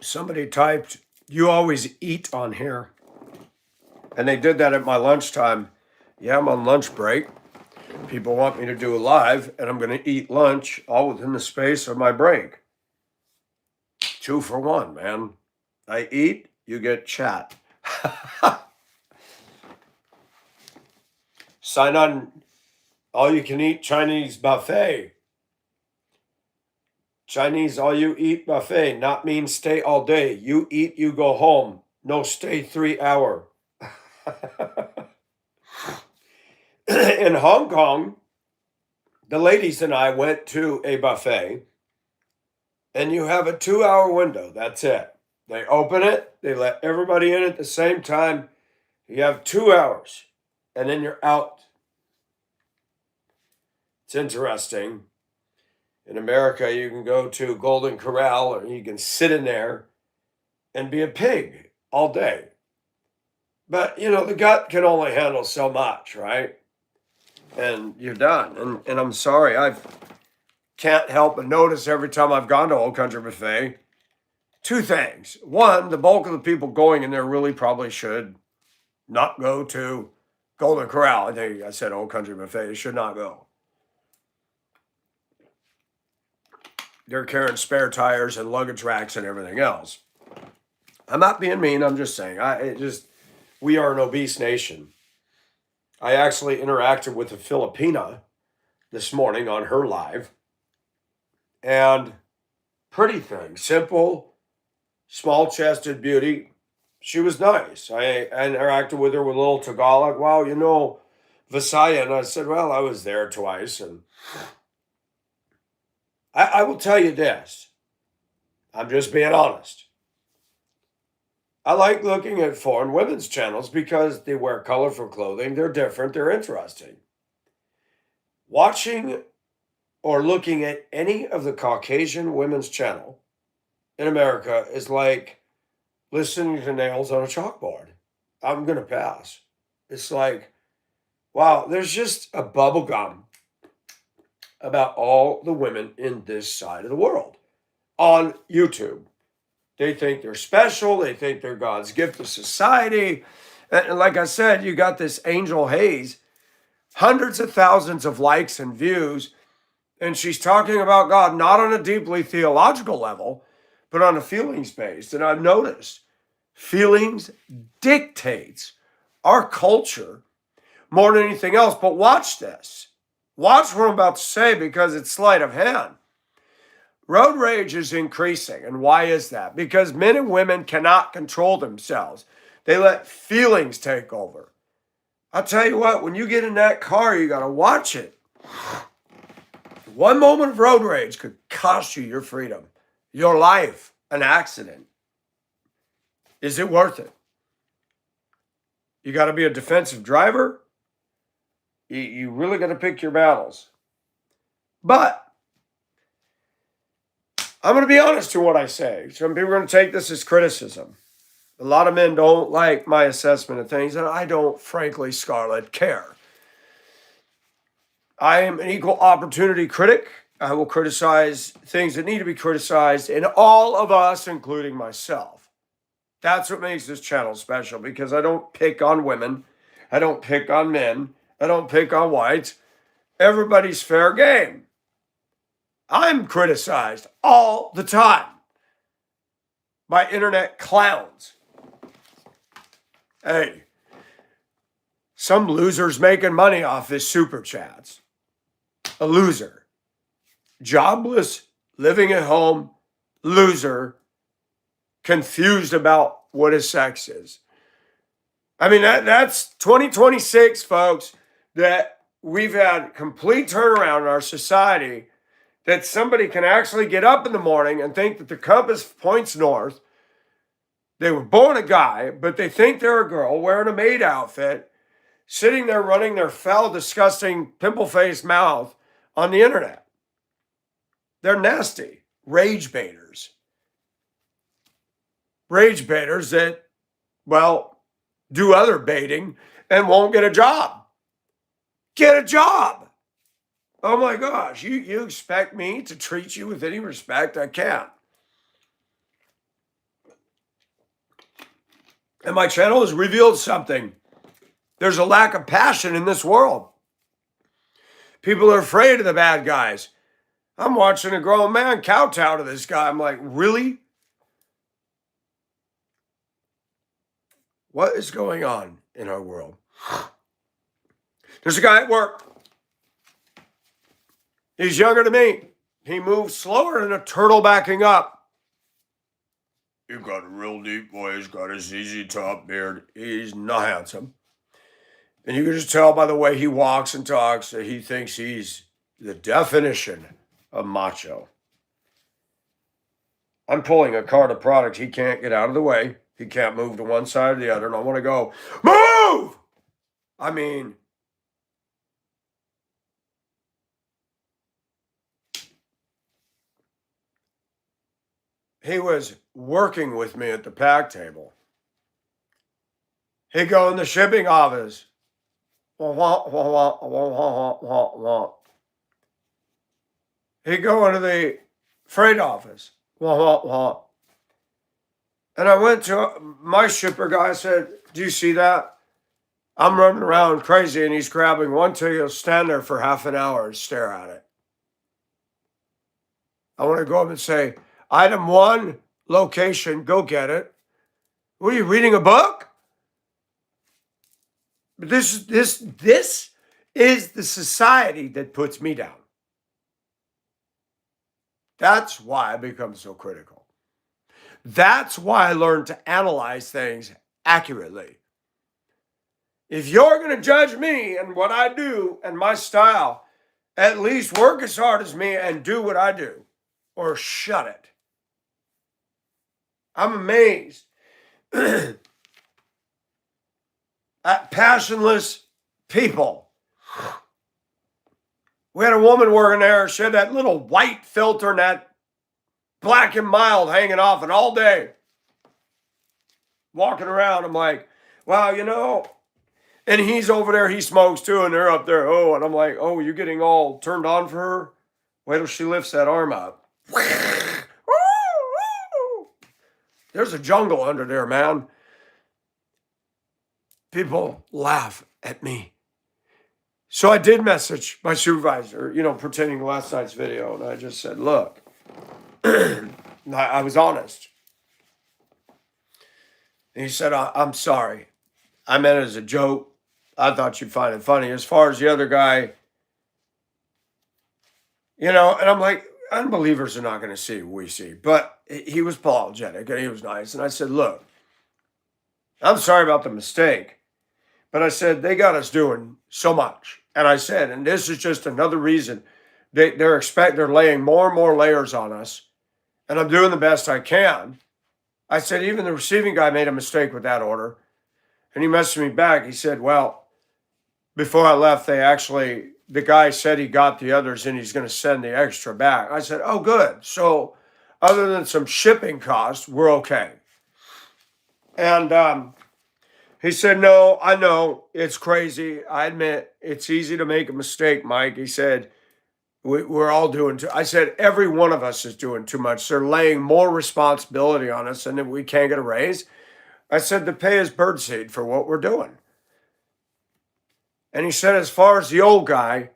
Somebody typed, "You always eat on here." And they did that at my lunchtime. Yeah, I'm on lunch break. People want me to do a live, and I'm going to eat lunch all within the space of my break. 2 for 1, man. I eat, you get chat. Sign on all you can eat Chinese buffet. Chinese all you eat buffet, not mean stay all day. You eat, you go home. No stay 3 hour. In Hong Kong, the ladies and I went to a buffet, and you have a 2 hour window. That's it. They open it, they let everybody in at the same time. You have 2 hours, and then you're out. It's interesting. In America, you can go to Golden Corral, or you can sit in there and be a pig all day. But, the gut can only handle so much, right? And you're done. And I'm sorry, I can't help but notice every time I've gone to Old Country Buffet, two things. One, the bulk of the people going in there really probably should not go to Golden Corral. I think I said Old Country Buffet. They should not go. They're carrying spare tires and luggage racks and everything else. I'm not being mean. I'm just saying. We are an obese nation. I actually interacted with a Filipina this morning on her live. And pretty thing, simple, small-chested beauty. She was nice. I interacted with her with a little Tagalog. Wow, Visaya. And I said, well, I was there twice. And I will tell you this. I'm just being honest. I like looking at foreign women's channels because they wear colorful clothing. They're different. They're interesting. Watching or looking at any of the Caucasian women's channel in America is like listening to nails on a chalkboard. I'm going to pass. It's like, wow, there's just a bubble gum about all the women in this side of the world on YouTube. They think they're special. They think they're God's gift to society. And like I said, you got this Angel Hayes, hundreds of thousands of likes and views. And she's talking about God, not on a deeply theological level, but on a feelings based. And I've noticed feelings dictates our culture more than anything else. But watch this. Watch what I'm about to say because it's sleight of hand. Road rage is increasing. And why is that? Because men and women cannot control themselves. They let feelings take over. I'll tell you what, when you get in that car, you got to watch it. One moment of road rage could cost you your freedom, your life, an accident. Is it worth it? You got to be a defensive driver. You really got to pick your battles. But I'm going to be honest to what I say. Some people are going to take this as criticism. A lot of men don't like my assessment of things, and I don't, frankly, Scarlett, care. I am an equal opportunity critic. I will criticize things that need to be criticized in all of us, including myself. That's what makes this channel special, because I don't pick on women. I don't pick on men. I don't pick on whites. Everybody's fair game. I'm criticized all the time by internet clowns. Hey, some loser's making money off his super chats. A loser. Jobless, living at home, loser, confused about what his sex is. I mean, that's 2026, folks, that we've had complete turnaround in our society, that somebody can actually get up in the morning and think that the compass points north. They were born a guy, but they think they're a girl wearing a maid outfit, sitting there running their foul, disgusting, pimple-faced mouth on the internet. They're nasty. Rage baiters. Rage baiters that, well, do other baiting and won't get a job. Get a job. Oh my gosh, you expect me to treat you with any respect? I can't. And my channel has revealed something. There's a lack of passion in this world. People are afraid of the bad guys. I'm watching a grown man kowtow to this guy. I'm like, really? What is going on in our world? There's a guy at work. He's younger than me. He moves slower than a turtle backing up. He's got a real deep voice, got a ZZ Top beard. He's not handsome. And you can just tell by the way he walks and talks that he thinks he's the definition of macho. I'm pulling a cart of product. He can't get out of the way. He can't move to one side or the other. And I want to go, move! I mean, he was working with me at the pack table. He'd go in the shipping office. He'd go into the freight office. And I went to my shipper guy. I said, do you see that? I'm running around crazy and he's grabbing one till he'll stand there for half an hour and stare at it. I want to go up and say, item 1, location, go get it. What are you reading, a book? This is the society that puts me down. That's why I become so critical. That's why I learned to analyze things accurately. If you're going to judge me and what I do and my style, at least work as hard as me and do what I do, or shut it. I'm amazed at passionless people. We had a woman working there. She had that little white filter and that black and mild hanging off it all day. Walking around, I'm like, wow, you know. And he's over there, he smokes too, and they're up there, oh, and I'm like, oh, you're getting all turned on for her? Wait till she lifts that arm up. There's a jungle under there, man. People laugh at me. So I did message my supervisor, pretending last night's video, and I just said, look, I was honest. And he said, I'm sorry. I meant it as a joke. I thought you'd find it funny. As far as the other guy, and I'm like, unbelievers are not going to see what we see. But he was apologetic and he was nice. And I said, look, I'm sorry about the mistake. But I said, they got us doing so much. And I said, and this is just another reason they're laying more and more layers on us. And I'm doing the best I can. I said, even the receiving guy made a mistake with that order. And he messaged me back. He said, well, before I left, the guy said he got the others and he's going to send the extra back. I said, oh, good. So other than some shipping costs, we're okay. And he said, no, I know it's crazy. I admit it's easy to make a mistake, Mike. He said, we're all doing I said, every one of us is doing too much. They're laying more responsibility on us and then we can't get a raise. I said, the pay is birdseed for what we're doing. And he said, as far as the old guy,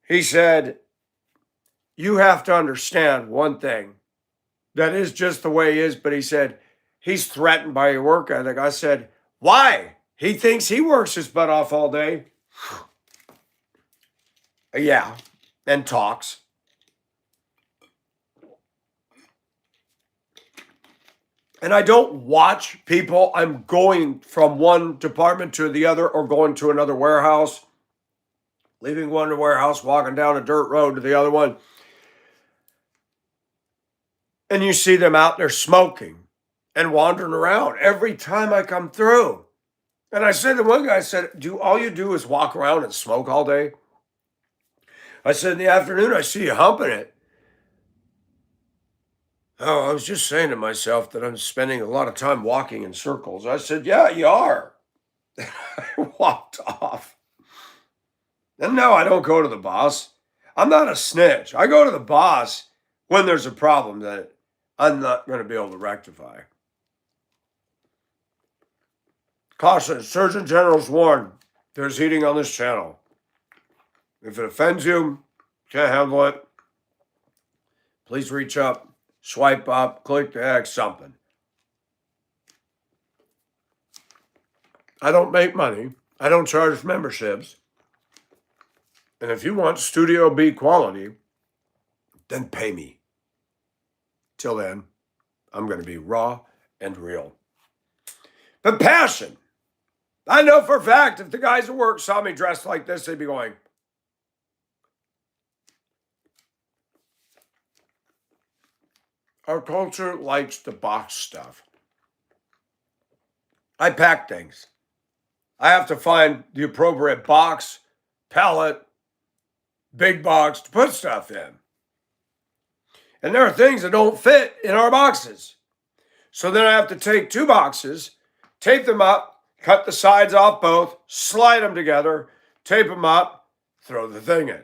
he said, you have to understand one thing. That is just the way he is. But he said, he's threatened by your work ethic. I said, why? He thinks he works his butt off all day. Yeah, and talks. And I don't watch people. I'm going from one department to the other or going to another warehouse, leaving one warehouse, walking down a dirt road to the other one. And you see them out there smoking and wandering around every time I come through. And I said to one guy, I said, all you do is walk around and smoke all day? I said, in the afternoon, I see you humping it. Oh, I was just saying to myself that I'm spending a lot of time walking in circles. I said, yeah, you are. I walked off. And no, I don't go to the boss. I'm not a snitch. I go to the boss when there's a problem that I'm not going to be able to rectify. Caution, Surgeon General's warned there's heating on this channel. If it offends you, can't handle it, please reach up, swipe up, click the X, something. I don't make money. I don't charge memberships. And if you want Studio B quality, then pay me. Till then, I'm going to be raw and real. But passion. I know for a fact if the guys at work saw me dressed like this, they'd be going, our culture likes to box stuff. I pack things. I have to find the appropriate box, pallet, big box to put stuff in. And there are things that don't fit in our boxes. So then I have to take 2 boxes, tape them up, cut the sides off both, slide them together, tape them up, throw the thing in.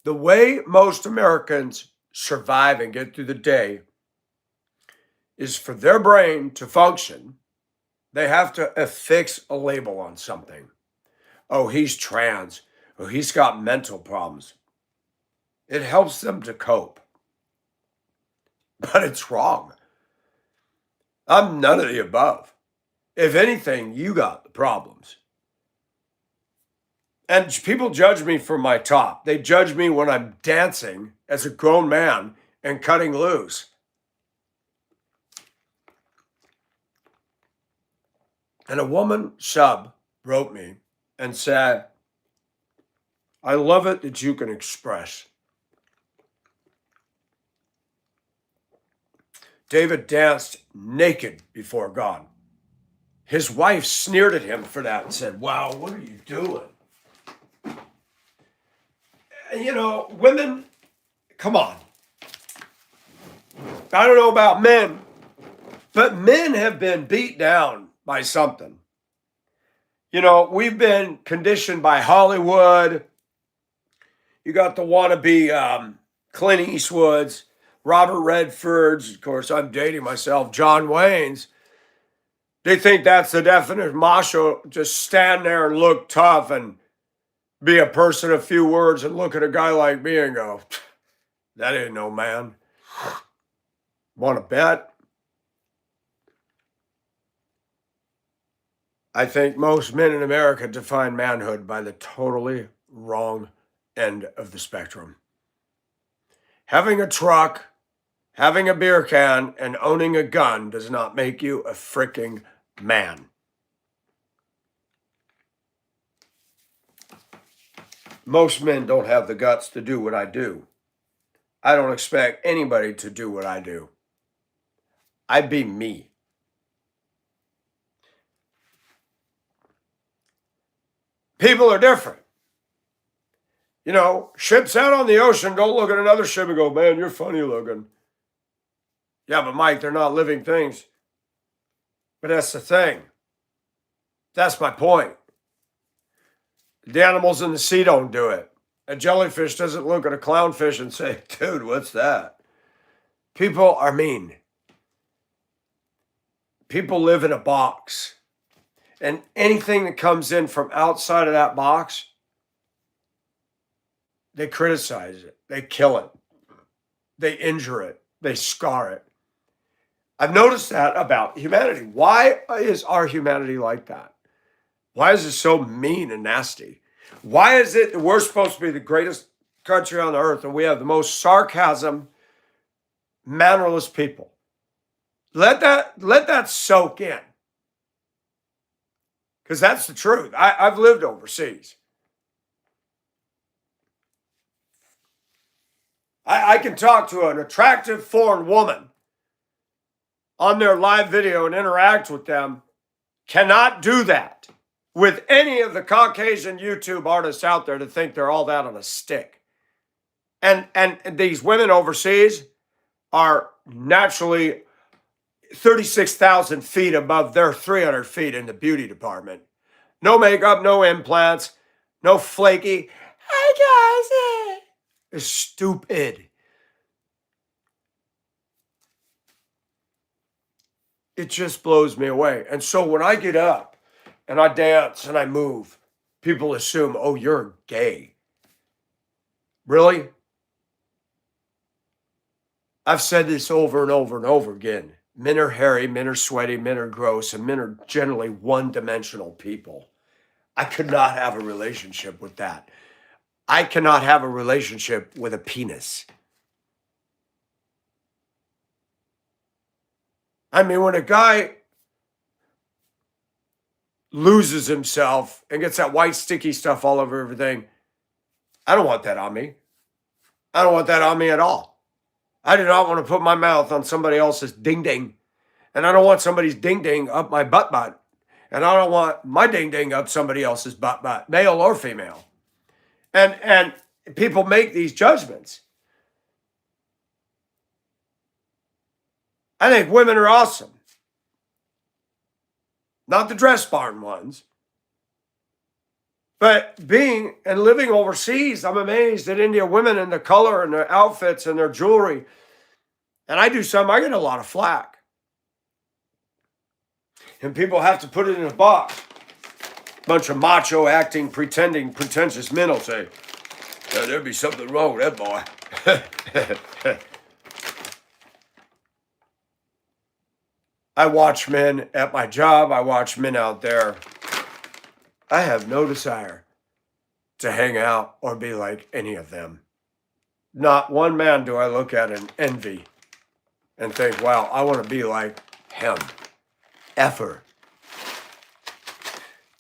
The way most Americans survive and get through the day is for their brain to function, they have to affix a label on something. Oh, he's trans. Oh, he's got mental problems. It helps them to cope. But it's wrong. I'm none of the above. If anything, you got the problems. And people judge me for my top. They judge me when I'm dancing as a grown man and cutting loose. And a woman sub wrote me and said, I love it that you can express. David danced naked before God. His wife sneered at him for that and said, wow, what are you doing? You know, women, come on. I don't know about men, but men have been beat down by something. You know, we've been conditioned by Hollywood. You got the wannabe Clint Eastwoods, Robert Redfords, of course, I'm dating myself, John Wayne's. They think that's the definite macho, just stand there and look tough and be a person of few words and look at a guy like me and go, that ain't no man. Want to bet? I think most men in America define manhood by the totally wrong end of the spectrum. Having a truck, having a beer can, and owning a gun does not make you a freaking man. Most men don't have the guts to do what I do. I don't expect anybody to do what I do. I be me. People are different. You know, ships out on the ocean don't look at another ship and go, man, you're funny looking. Yeah, but Mike, they're not living things. But that's the thing. That's my point. The animals in the sea don't do it. A jellyfish doesn't look at a clownfish and say, dude, what's that? People are mean. People live in a box. And anything that comes in from outside of that box, they criticize it. They kill it. They injure it. They scar it. I've noticed that about humanity. Why is our humanity like that? Why is it so mean and nasty? Why is it that we're supposed to be the greatest country on earth and we have the most sarcasm, mannerless people? Let that soak in. Because that's the truth. I've lived overseas. I can talk to an attractive foreign woman on their live video and interact with them. Cannot do that with any of the Caucasian YouTube artists out there that think they're all that on a stick. And these women overseas are naturally 36,000 feet above their 300 feet in the beauty department. No makeup, no implants, no flaky, hey guys, it's stupid. it just blows me away. And so when I get up and I dance and I move, people assume, oh, you're gay. Really? I've said this over and over and over again. Men are hairy, men are sweaty, men are gross, and men are generally one-dimensional people. I could not have a relationship with that. I cannot have a relationship with a penis. I mean, when a guy loses himself and gets that white sticky stuff all over everything, I don't want that on me. I don't want that on me at all. I do not want to put my mouth on somebody else's ding ding. And I don't want somebody's ding ding up my butt. And I don't want my ding ding up somebody else's butt, male or female. And people make these judgments. I think women are awesome. Not the dress barn ones. But being and living overseas, I'm amazed at Indian women and the color and their outfits and their jewelry. And I do some, I get a lot of flack. And people have to put it in a box. Bunch of macho acting, pretending, pretentious men will say, yeah, there'd be something wrong with that boy. I watch men at my job. I watch men out there. I have no desire to hang out or be like any of them. Not one man do I look at and envy and think, wow, I want to be like him. Ever.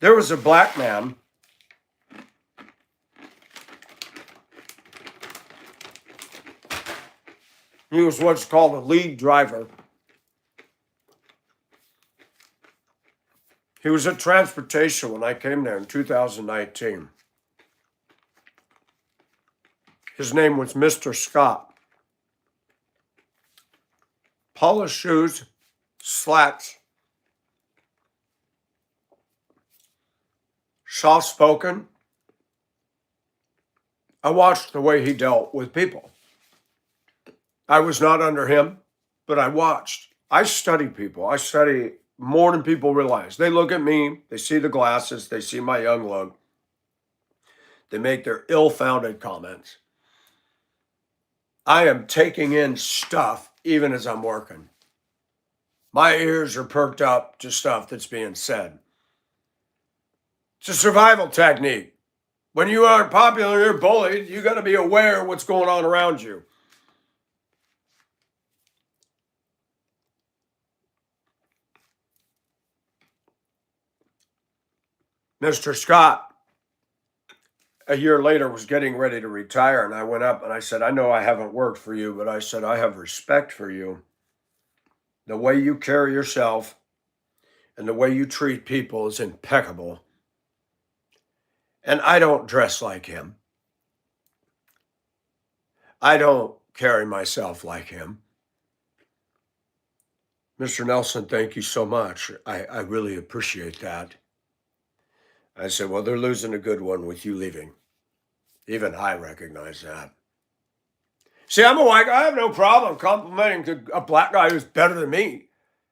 There was a black man he was what's called a lead driver. He was at transportation when I came there in 2019. His name was Mr. Scott. Polished shoes, slacks, soft-spoken. I watched the way he dealt with people. I was not under him, but I watched. I study people. I study more than people realize. They look at me, they see the glasses, they see my young look. They make their ill-founded comments. I am taking in stuff even as I'm working. My ears are perked up to stuff that's being said. It's a survival technique. When you aren't popular, you're bullied, you got to be aware of what's going on around you. Mr. Scott, a year later, was getting ready to retire, and I went up and I said, I know I haven't worked for you, but I said, I have respect for you. The way you carry yourself and the way you treat people is impeccable. And I don't dress like him. I don't carry myself like him. Mr. Nelson, thank you so much. I really appreciate that. I said, well, they're losing a good one with you leaving. Even I recognize that. See, I'm a white guy. I have no problem complimenting a black guy who's better than me.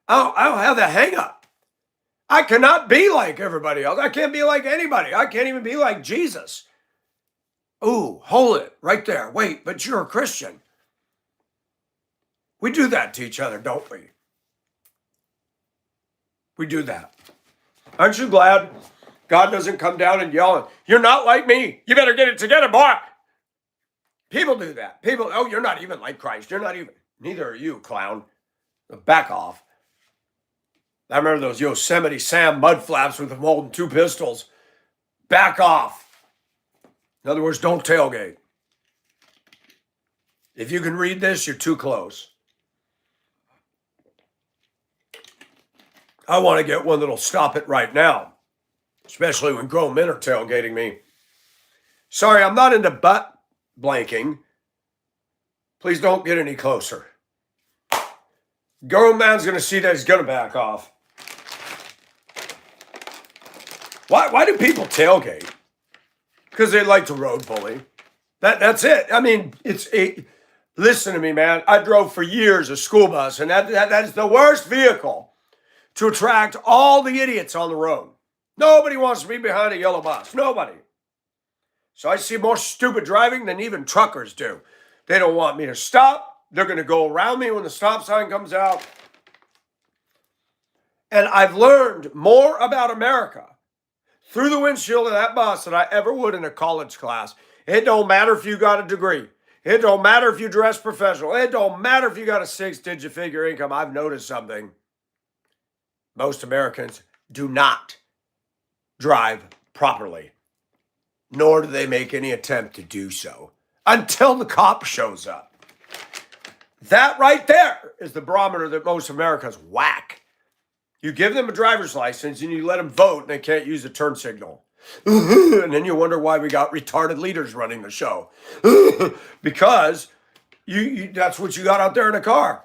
I don't have that hang up. I cannot be like everybody else. I can't be like anybody. I can't even be like Jesus. Ooh, hold it right there. Wait, but you're a Christian. We do that to each other, don't we? We do that. Aren't you glad God doesn't come down and yell, you're not like me. You better get it together, boy. People do that. People, oh, you're not even like Christ. You're not even. Neither are you, clown. Back off. I remember those Yosemite Sam mud flaps with them holding two pistols. Back off. In other words, don't tailgate. If you can read this, you're too close. I want to get one that'll stop it right now, especially when grown men are tailgating me. Sorry, I'm not into butt blanking. Please don't get any closer. Grown man's going to see that he's going to back off. Why do people tailgate? Because they like to road bully. That's it. I mean, listen to me, man. I drove for years a school bus, and that is the worst vehicle to attract all the idiots on the road. Nobody wants to be behind a yellow bus. Nobody. So I see more stupid driving than even truckers do. They don't want me to stop. They're going to go around me when the stop sign comes out. And I've learned more about America through the windshield of that bus than I ever would in a college class. It don't matter if you got a degree. It don't matter if you dress professional. It don't matter if you got a 6-digit figure income. I've noticed something. Most Americans do not drive properly, nor do they make any attempt to do so until the cop shows up. That right there is the barometer that most Americans whack. You give them a driver's license and you let them vote and they can't use a turn signal. And then you wonder why we got retarded leaders running the show. Because you that's what you got out there in a car.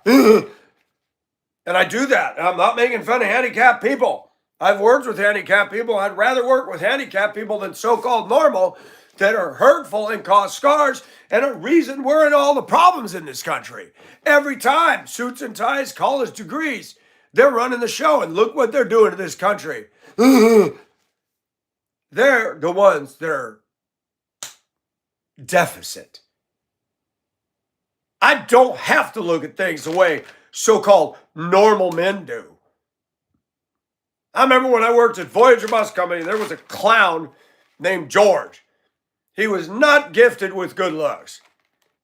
And I do that. I'm not making fun of handicapped people. I've worked with handicapped people. I'd rather work with handicapped people than so-called normal that are hurtful and cause scars and a reason we're in all the problems in this country. Every time, suits and ties, college degrees, they're running the show, and look what they're doing to this country. They're the ones that are deficit. I don't have to look at things the way so-called normal men do. I remember when I worked at Voyager Bus Company, there was a clown named George. He was not gifted with good looks.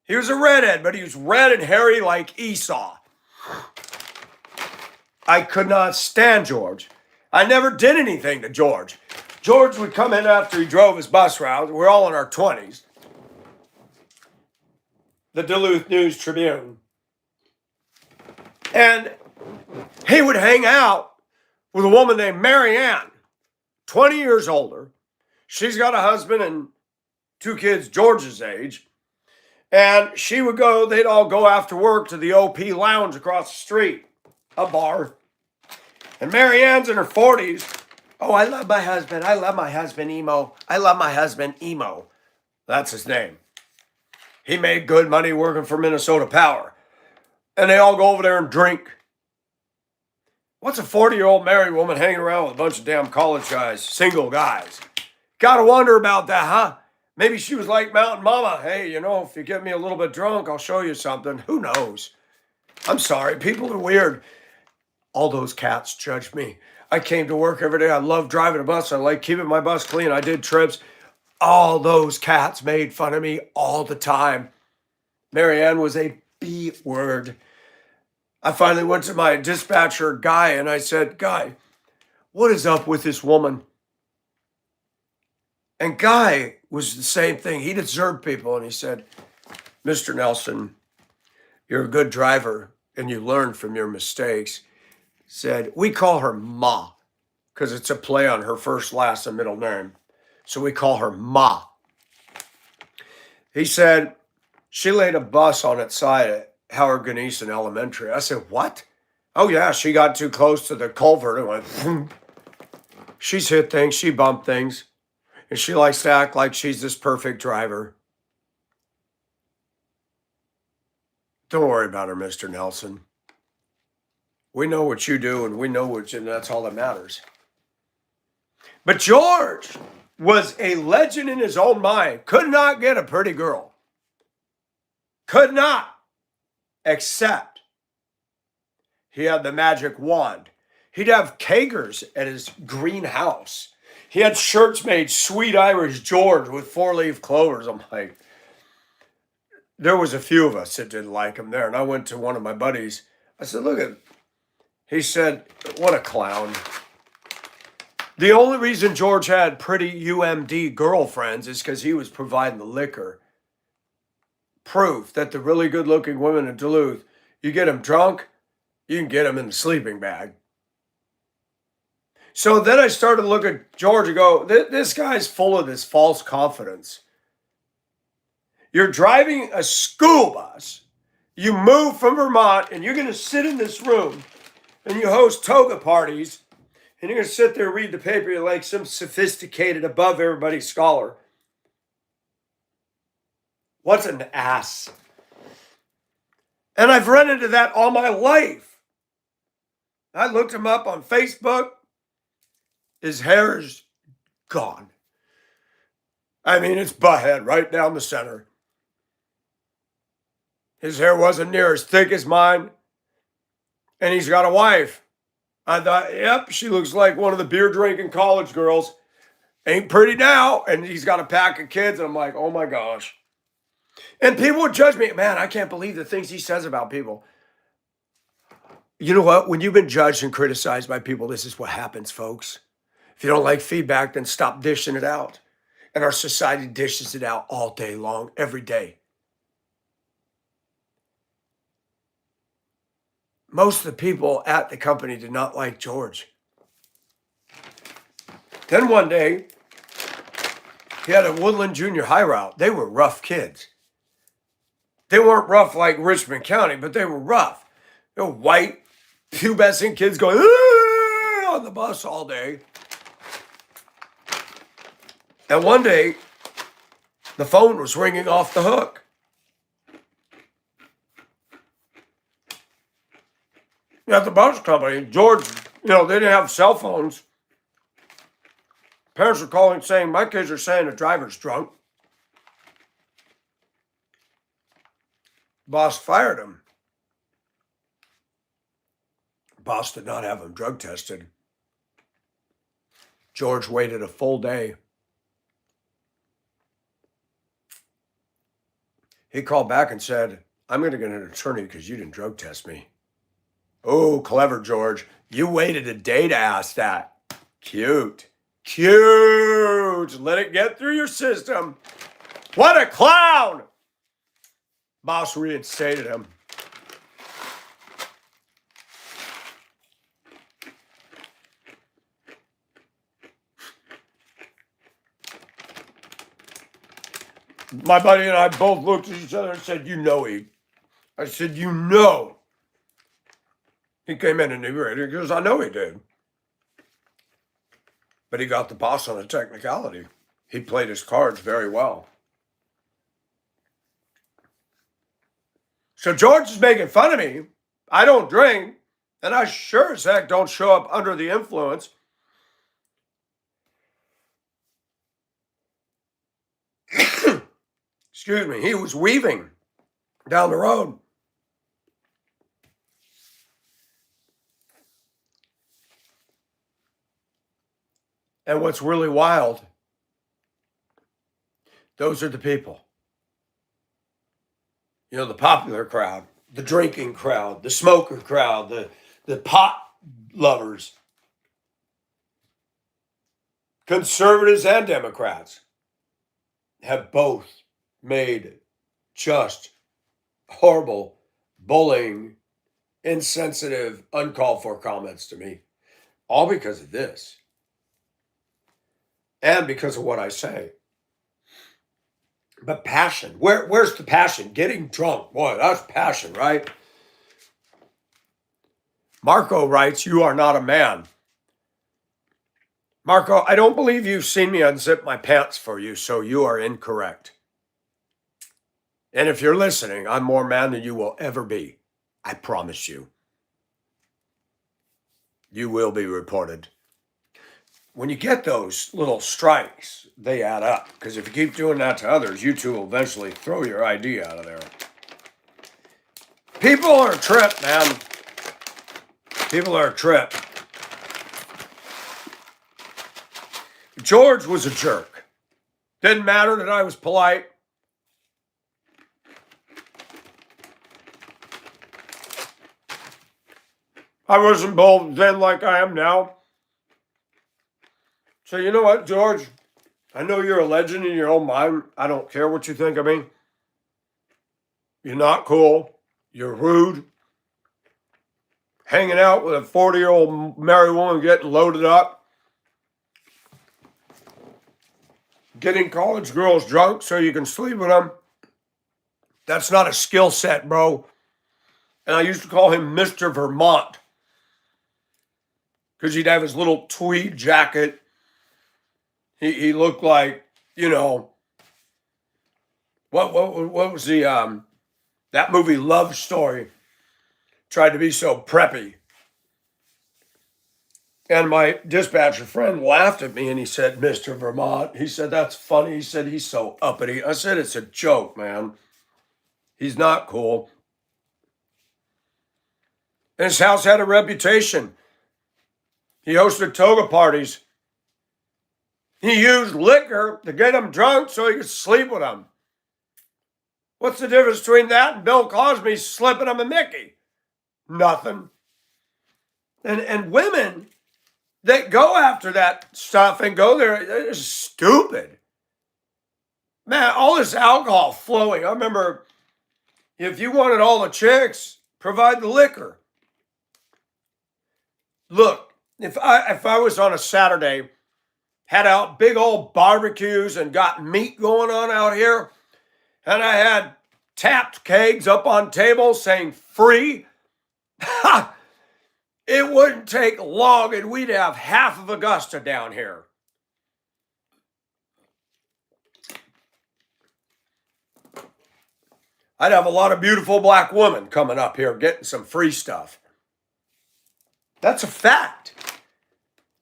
He was a redhead, but he was red and hairy like Esau. I could not stand George. I never did anything to George. George would come in after he drove his bus route. We're all in our 20s. The Duluth News Tribune. And he would hang out with a woman named Mary Ann, 20 years older. She's got a husband and 2 kids George's age. And she would go, they'd all go after work to the OP Lounge across the street, a bar. And Mary Ann's in her 40s. Oh, I love my husband. I love my husband, Emo. I love my husband, Emo. That's his name. He made good money working for Minnesota Power. And they all go over there and drink. What's a 40-year-old married woman hanging around with a bunch of damn college guys, single guys? Gotta wonder about that, huh? Maybe she was like Mountain Mama. Hey, if you get me a little bit drunk, I'll show you something. Who knows? I'm sorry. People are weird. All those cats judged me. I came to work every day. I love driving a bus. I like keeping my bus clean. I did trips. All those cats made fun of me all the time. Mary Ann was a B word. I finally went to my dispatcher, Guy, and I said, Guy, what is up with this woman? And Guy was the same thing. He'd observed people, and he said, Mr. Nelson, you're a good driver, and you learn from your mistakes. Said, we call her Ma, because it's a play on her first, last, and middle name. So we call her Ma. He said, she laid a bus on its side at Howard Ganesan Elementary. I said, what? Oh, yeah, she got too close to the culvert and went, boom. She's hit things, she bumped things, and she likes to act like she's this perfect driver. Don't worry about her, Mr. Nelson. We know what you do, and we know what and that's all that matters. But George was a legend in his own mind. Could not get a pretty girl. Could not. Except he had the magic wand. He'd have kegers at his greenhouse. He had shirts made Sweet Irish George with 4-leaf clovers. I'm like, there was a few of us that didn't like him there. And I went to one of my buddies. I said, look at. He said, what a clown. The only reason George had pretty UMD girlfriends is because he was providing the liquor. Proof that the really good-looking women in Duluth, you get them drunk, you can get them in the sleeping bag. So then I started to look at George and go, this guy's full of this false confidence. You're driving a school bus. You move from Vermont, and you're going to sit in this room, and you host toga parties, and you're going to sit there and read the paper like some sophisticated, above everybody scholar. What's an ass? And I've run into that all my life. I looked him up on Facebook. His hair is gone. I mean, it's butthead right down the center. His hair wasn't near as thick as mine. And he's got a wife. I thought, yep, she looks like one of the beer drinking college girls. Ain't pretty now. And he's got a pack of kids. And I'm like, oh my gosh. And people would judge me. Man, I can't believe the things he says about people. You know what? When you've been judged and criticized by people, this is what happens, folks. If you don't like feedback, then stop dishing it out. And our society dishes it out all day long, every day. Most of the people at the company did not like George. Then one day, he had a Woodland Junior High route. They were rough kids. They weren't rough like Richmond County, but they were rough. They were white, pubescent kids going on the bus all day. And one day, the phone was ringing off the hook. At the bus company, George, they didn't have cell phones. Parents were calling saying, my kids are saying the driver's drunk. Boss fired him. Boss did not have him drug tested. George waited a full day. He called back and said, I'm going to get an attorney because you didn't drug test me. Oh, clever, George. You waited a day to ask that. Cute. Let it get through your system. What a clown. Boss reinstated him. My buddy and I both looked at each other and said, I said, He came in inebriated because I know he did. But he got the boss on a technicality. He played his cards very well. So George is making fun of me. I don't drink, and I sure as heck don't show up under the influence. Excuse me. He was weaving down the road. And what's really wild, those are the people. The popular crowd, the drinking crowd, the smoker crowd, the pot lovers, conservatives and Democrats have both made just horrible, bullying, insensitive, uncalled for comments to me. All because of this. And because of what I say. But passion, where's the passion? Getting drunk, boy, that's passion, right? Marco writes, you are not a man. Marco, I don't believe you've seen me unzip my pants for you, so you are incorrect. And if you're listening, I'm more man than you will ever be. I promise you. You will be reported. When you get those little strikes, they add up. Because if you keep doing that to others, you two will eventually throw your ID out of there. People are a trip, man. People are a trip. George was a jerk. Didn't matter that I was polite. I wasn't bold then like I am now. So you know what, George? I know you're a legend in your own mind. I don't care what you think of me. You're not cool. You're rude. Hanging out with a 40-year-old married woman getting loaded up. Getting college girls drunk so you can sleep with them. That's not a skill set, bro. And I used to call him Mr. Vermont. Because he'd have his little tweed jacket. He looked like, what was the, that movie Love Story? Tried to be so preppy. And my dispatcher friend laughed at me and he said, Mr. Vermont, he said, that's funny. He said, he's so uppity. I said, it's a joke, man. He's not cool. And his house had a reputation. He hosted toga parties. He used liquor to get them drunk so he could sleep with them. What's the difference between that and Bill Cosby slipping him a Mickey? Nothing. And women that go after that stuff and go there, they're stupid. Man, all this alcohol flowing. I remember if you wanted all the chicks, provide the liquor. Look, if I was on a Saturday, had out big old barbecues and got meat going on out here, and I had tapped kegs up on tables saying free, it wouldn't take long and we'd have half of Augusta down here. I'd have a lot of beautiful black women coming up here getting some free stuff. That's a fact.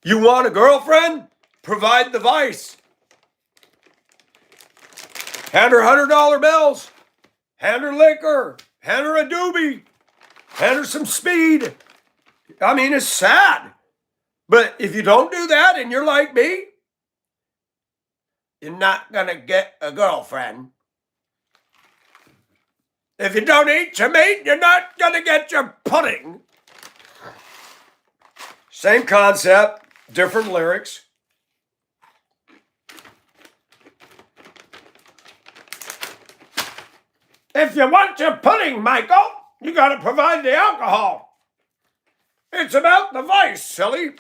You want a girlfriend? Provide the vice. Hand her $100 bills. Hand her liquor. Hand her a doobie. Hand her some speed. I mean, it's sad. But if you don't do that and you're like me, you're not going to get a girlfriend. If you don't eat your meat, you're not going to get your pudding. Same concept, different lyrics. If you want your pudding, Michael, you got to provide the alcohol. It's about the vice, silly.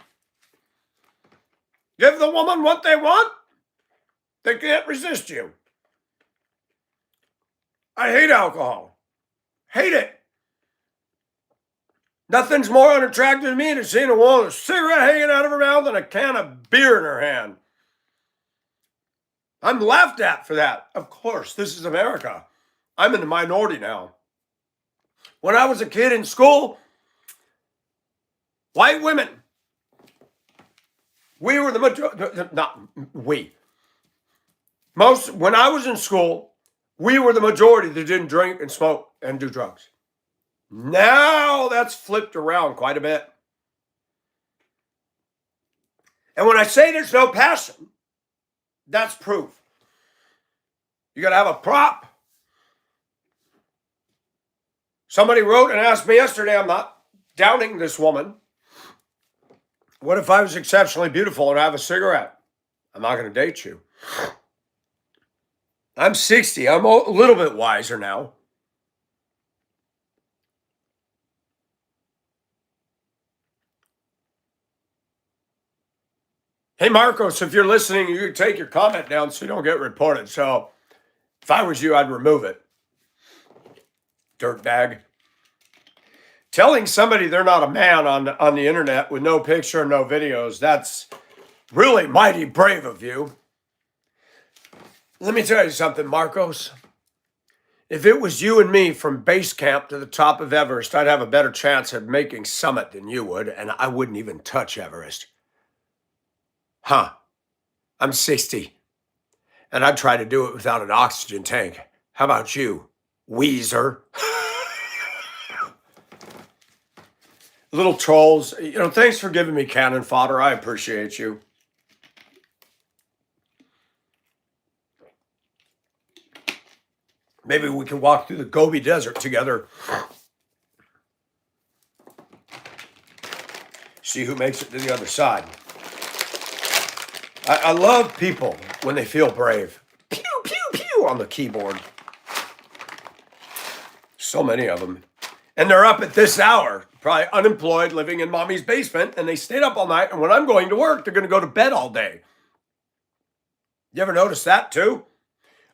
Give the woman what they want, they can't resist you. I hate alcohol. Hate it. Nothing's more unattractive to me than seeing a woman with a cigarette hanging out of her mouth and a can of beer in her hand. I'm laughed at for that. Of course, this is America. I'm in the minority now. When I was a kid in school, white women, we were the majority, not we. When I was in school, we were the majority that didn't drink and smoke and do drugs. Now that's flipped around quite a bit. And when I say there's no passion, that's proof. You got to have a prop. Somebody wrote and asked me yesterday, I'm not doubting this woman. What if I was exceptionally beautiful and I have a cigarette? I'm not going to date you. I'm 60. I'm a little bit wiser now. Hey, Marcos, if you're listening, you can take your comment down so you don't get reported. So if I was you, I'd remove it. Dirtbag. Telling somebody they're not a man on the internet with no picture, no videos, that's really mighty brave of you. Let me tell you something, Marcos. If it was you and me from base camp to the top of Everest, I'd have a better chance of making summit than you would, and I wouldn't even touch Everest. Huh. I'm 60, and I'd try to do it without an oxygen tank. How about you, Weezer? Little trolls, thanks for giving me cannon fodder. I appreciate you. Maybe we can walk through the Gobi Desert together. See who makes it to the other side. I love people when they feel brave. Pew, pew, pew on the keyboard. So many of them. And they're up at this hour, probably unemployed, living in mommy's basement, and they stayed up all night, and when I'm going to work, they're going to go to bed all day. You ever notice that too?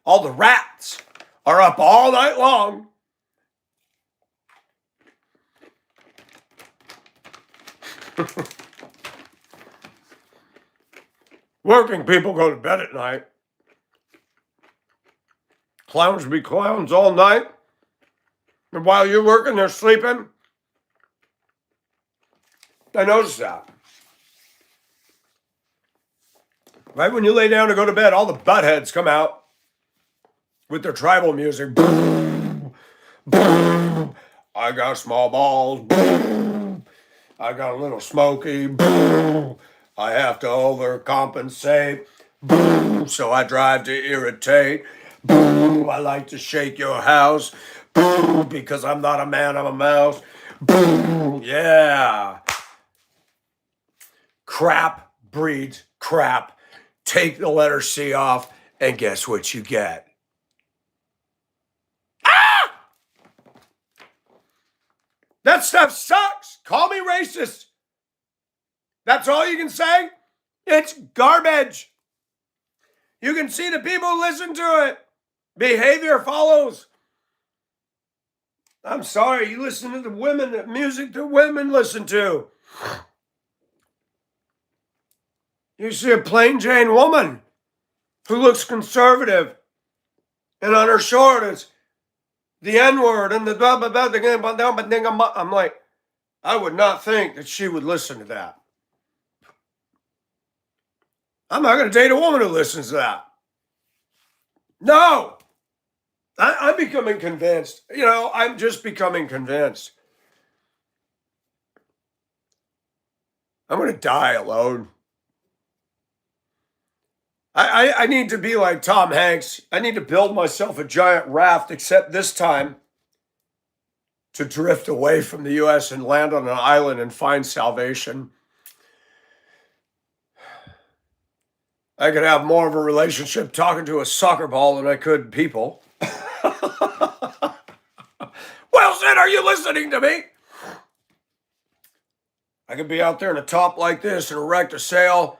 All the rats are up all night long. Working people go to bed at night. Clowns be clowns all night. And while you're working, they're sleeping. I noticed that. Right when you lay down to go to bed, all the buttheads come out with their tribal music. I got small balls. I got a little smoky. I have to overcompensate. So I drive to irritate. I like to shake your house. Because I'm not a man, I'm a mouse. Yeah. Crap breeds crap. Take the letter C off, and guess what you get? That stuff sucks. Call me racist. That's all you can say? It's garbage. You can see the people who listen to it. Behavior follows. I'm sorry, you listen to the women, the music that women listen to. You see a plain Jane woman who looks conservative, and on her short it's the N-word and the blah, blah, blah. I'm like, I would not think that she would listen to that. I'm not going to date a woman who listens to that. No. I'm becoming convinced. I'm just becoming convinced. I'm going to die alone. I need to be like Tom Hanks. I need to build myself a giant raft, except this time to drift away from the U.S. and land on an island and find salvation. I could have more of a relationship talking to a soccer ball than I could people. Wilson, are you listening to me? I could be out there in a top like this and erect a sail.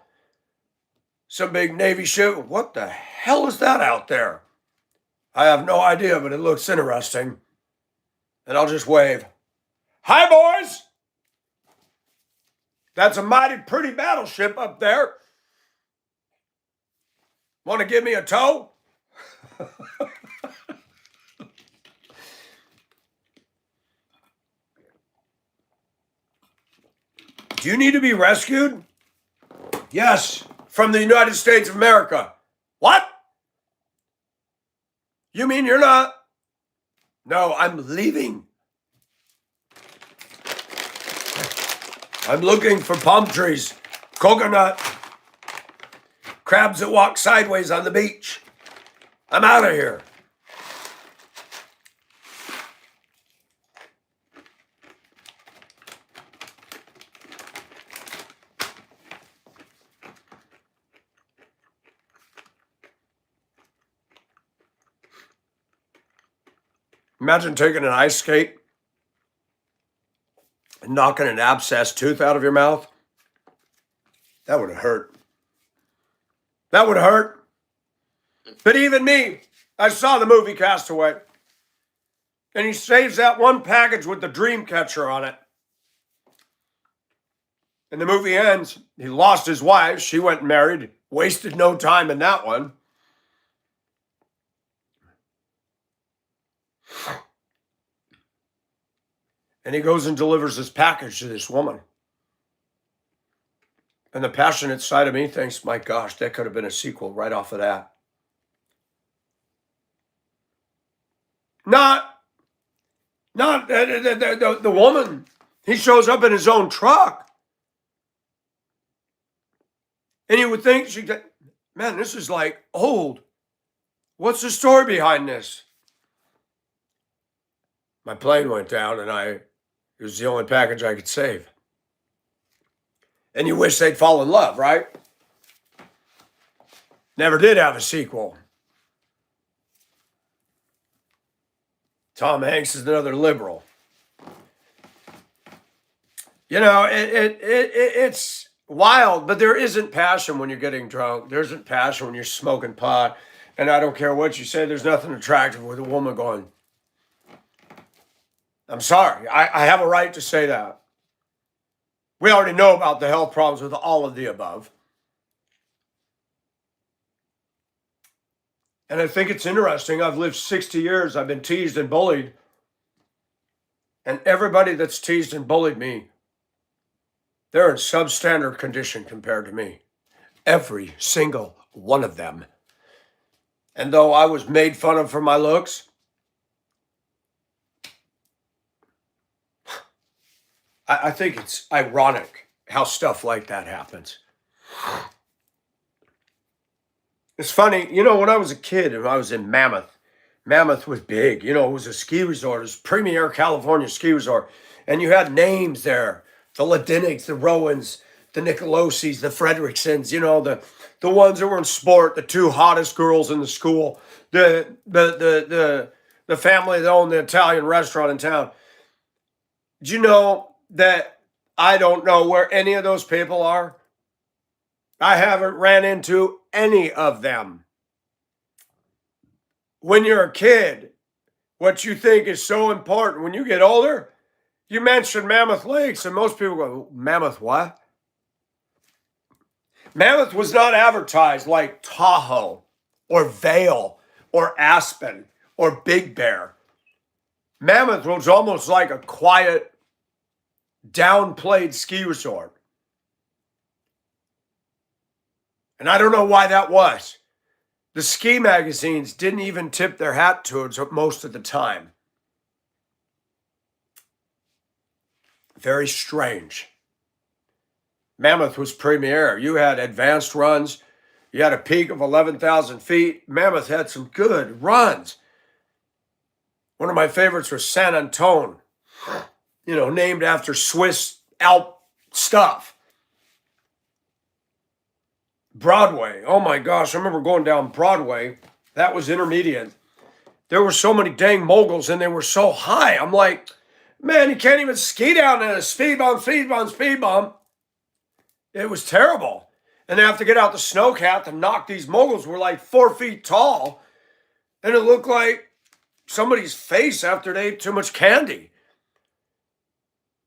Some big Navy ship. What the hell is that out there? I have no idea, but it looks interesting. And I'll just wave. Hi, boys! That's a mighty pretty battleship up there. Want to give me a tow? Do you need to be rescued? Yes, from the United States of America. What? You mean you're not? No, I'm leaving. I'm looking for palm trees, coconut, crabs that walk sideways on the beach. I'm out of here. Imagine taking an ice skate and knocking an abscessed tooth out of your mouth. That would hurt. That would hurt. But even me, I saw the movie Castaway. And he saves that one package with the dream catcher on it. And the movie ends. He lost his wife. She went and married. Wasted no time in that one. And he goes and delivers this package to this woman. And the passionate side of me thinks, my gosh, that could have been a sequel right off of that. Not the woman. He shows up in his own truck. And you would think, man, this is like old. What's the story behind this? My plane went down and it was the only package I could save. And you wish they'd fall in love, right? Never did have a sequel. Tom Hanks is another liberal. It's wild, but there isn't passion when you're getting drunk. There isn't passion when you're smoking pot. And I don't care what you say, there's nothing attractive with a woman going, I'm sorry, I have a right to say that. We already know about the health problems with all of the above. And I think it's interesting. I've lived 60 years. I've been teased and bullied. And everybody that's teased and bullied me, they're in substandard condition compared to me. Every single one of them. And though I was made fun of for my looks, I think it's ironic how stuff like that happens. It's funny, when I was a kid and I was in Mammoth, Mammoth was big. It was a ski resort. It was premier California ski resort. And you had names there. The Ladinigs, the Rowans, the Nicolosis, the Fredericksons, the ones that were in sport, the two hottest girls in the school, the family that owned the Italian restaurant in town. Do you know that I don't know where any of those people are? I haven't ran into any of them. When you're a kid, what you think is so important, when you get older, you mention Mammoth Lakes, and most people go, Mammoth what? Mammoth was not advertised like Tahoe or Vail or Aspen or Big Bear. Mammoth was almost like a quiet, downplayed ski resort. And I don't know why that was. The ski magazines didn't even tip their hat to it most of the time. Very strange. Mammoth was premier. You had advanced runs. You had a peak of 11,000 feet. Mammoth had some good runs. One of my favorites was San Antone, named after Swiss Alp stuff. Broadway. Oh my gosh, I remember going down Broadway. That was intermediate. There were so many dang moguls and they were so high. I'm like, man, you can't even ski down in a speed bump. It was terrible. And they have to get out the snowcat to knock these moguls. Were like 4 feet tall. And it looked like somebody's face after they ate too much candy.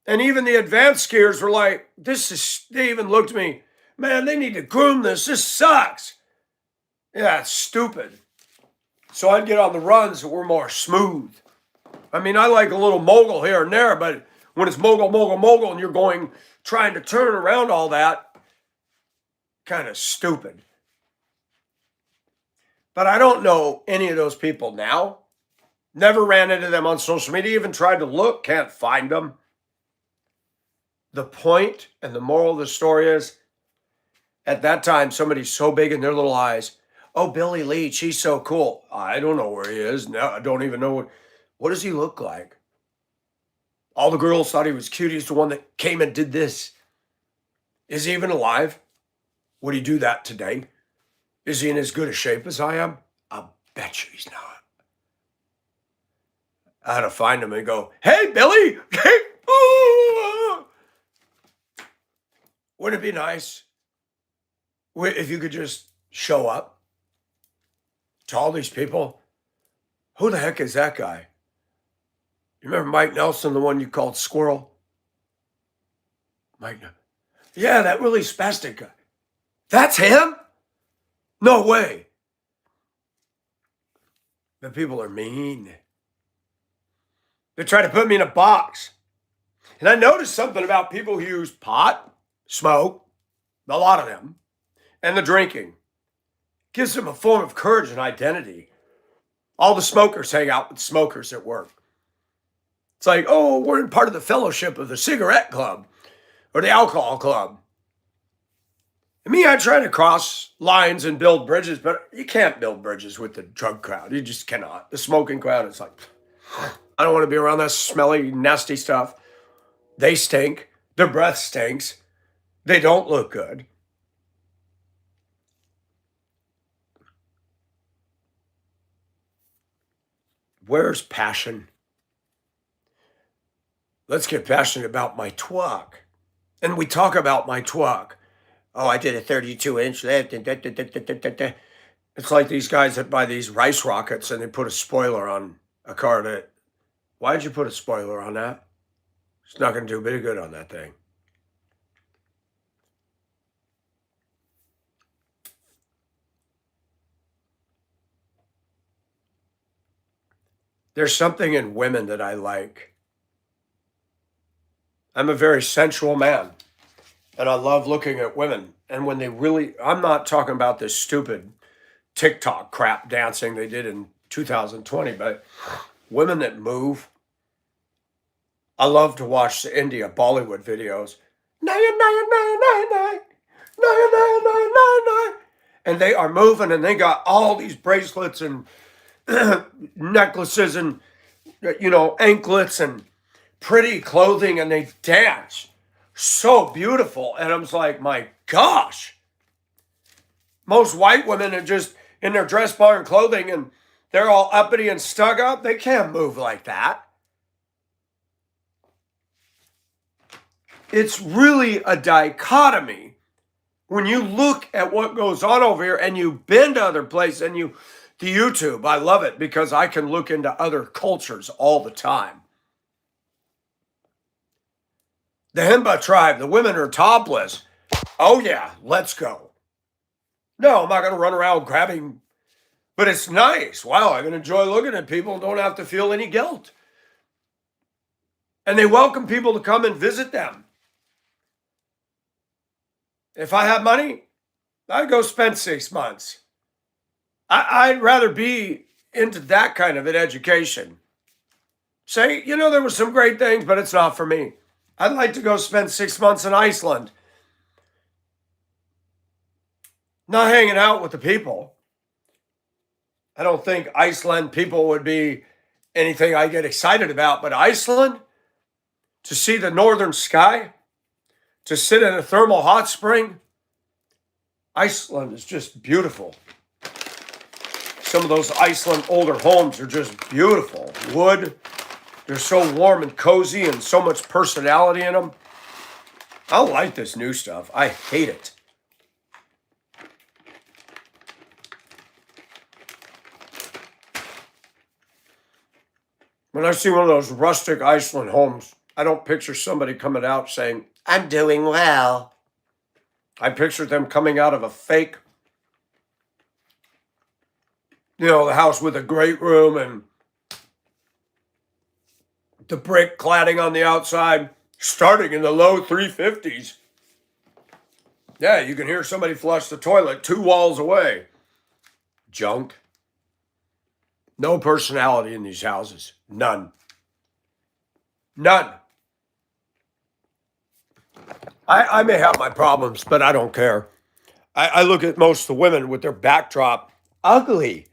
And even the advanced skiers were like, they even looked at me, man, they need to groom this. This sucks. Yeah, it's stupid. So I'd get on the runs that were more smooth. I mean, I like a little mogul here and there, but when it's mogul, and you're trying to turn around all that, kind of stupid. But I don't know any of those people now. Never ran into them on social media, even tried to look, can't find them. The point and the moral of the story is, at that time, somebody's so big in their little eyes. Oh, Billy Leach, he's so cool. I don't know where he is. No, I don't even know. What does he look like? All the girls thought he was cute. He's the one that came and did this. Is he even alive? Would he do that today? Is he in as good a shape as I am? I'll bet you he's not. I had to find him and go, hey, Billy. Wouldn't it be nice if you could just show up to all these people? Who the heck is that guy? You remember Mike Nelson, the one you called Squirrel? Mike, yeah, that really spastic guy. That's him? No way. The people are mean. They try to put me in a box. And I noticed something about people who use pot, smoke, a lot of them, and the drinking. Gives them a form of courage and identity. All the smokers hang out with smokers at work. It's like, oh, we're in part of the fellowship of the cigarette club or the alcohol club. And me, I try to cross lines and build bridges, but you can't build bridges with the drug crowd. You just cannot. The smoking crowd, it's like, I don't want to be around that smelly, nasty stuff. They stink. Their breath stinks. They don't look good. Where's passion? Let's get passionate about my twuck. And we talk about my twuck. Oh, I did a 32-inch lift. And It's like these guys that buy these rice rockets and they put a spoiler on a car that, why'd you put a spoiler on that? It's not going to do a bit of good on that thing. There's something in women that I like. I'm a very sensual man. And I love looking at women. And when they really, I'm not talking about this stupid TikTok crap dancing they did in 2020, but women that move. I love to watch the India Bollywood videos. Naya, naya, naya, naya, naya. Naya, naya, naya, naya, naya. And they are moving and they got all these bracelets and necklaces and, anklets and pretty clothing, and they dance so beautiful. And I was like, my gosh, most white women are just in their dress bar and clothing and they're all uppity and stuck up. They can't move like that. It's really a dichotomy when you look at what goes on over here and you've been to other places and the YouTube. I love it because I can look into other cultures all the time. The Himba tribe, the women are topless. Oh yeah, let's go. No, I'm not going to run around grabbing, but it's nice. Wow, I can enjoy looking at people and don't have to feel any guilt. And they welcome people to come and visit them. If I have money, I'd go spend 6 months. I'd rather be into that kind of an education. Say, there were some great things, but it's not for me. I'd like to go spend 6 months in Iceland. Not hanging out with the people. I don't think Iceland people would be anything I get excited about, but Iceland, to see the northern sky, to sit in a thermal hot spring, Iceland is just beautiful. Some of those Iceland older homes are just beautiful. Wood, they're so warm and cozy and so much personality in them. I don't like this new stuff. I hate it. When I see one of those rustic Iceland homes, I don't picture somebody coming out saying, I'm doing well. I picture them coming out of a fake, the house with a great room and the brick cladding on the outside, starting in the low 350s. Yeah, you can hear somebody flush the toilet 2 walls away. Junk. No personality in these houses. None. None. I may have my problems, but I don't care. I look at most of the women with their backdrop. Ugly.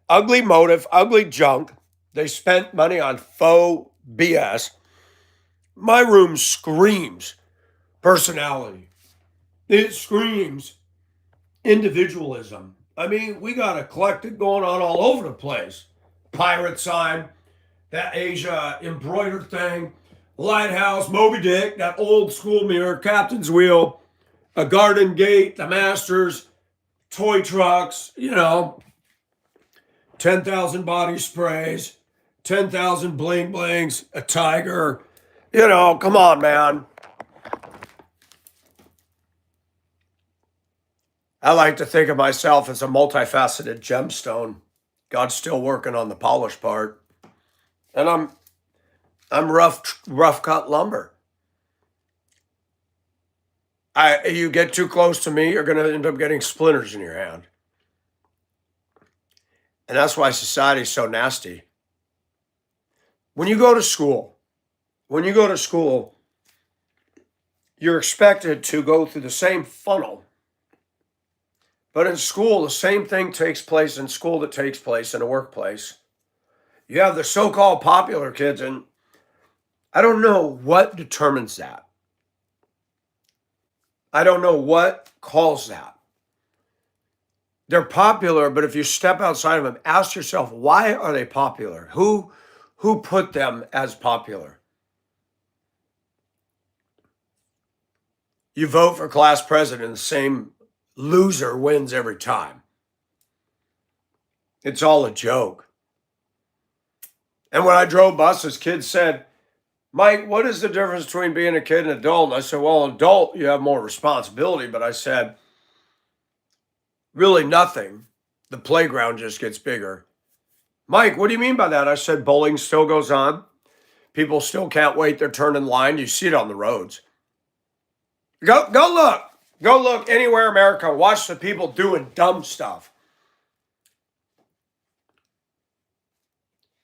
Ugly motive, ugly junk. They spent money on faux BS. My room screams personality. It screams individualism. I mean, we got eclectic going on all over the place. Pirate sign, that Asia embroidered thing, lighthouse, Moby Dick, that old school mirror, captain's wheel, a garden gate, the Masters, toy trucks, 10,000 body sprays, 10,000 bling blings, a tiger. Come on, man. I like to think of myself as a multifaceted gemstone. God's still working on the polish part. And I'm rough cut lumber. You get too close to me, you're going to end up getting splinters in your hand. And that's why society's so nasty. When you go to school, you're expected to go through the same funnel. But in school, the same thing takes place in school that takes place in a workplace. You have the so-called popular kids, and I don't know what determines that. I don't know what calls that. They're popular, but if you step outside of them, ask yourself, why are they popular? Who put them as popular? You vote for class president, the same loser wins every time. It's all a joke. And when I drove buses, kids said, Mike, what is the difference between being a kid and an adult? And I said, well, an adult, you have more responsibility. But I said, really nothing. The playground just gets bigger. Mike, what do you mean by that? I said, bowling still goes on. People still can't wait their turn in line. You see it on the roads. Go look. Go look anywhere in America. Watch the people doing dumb stuff.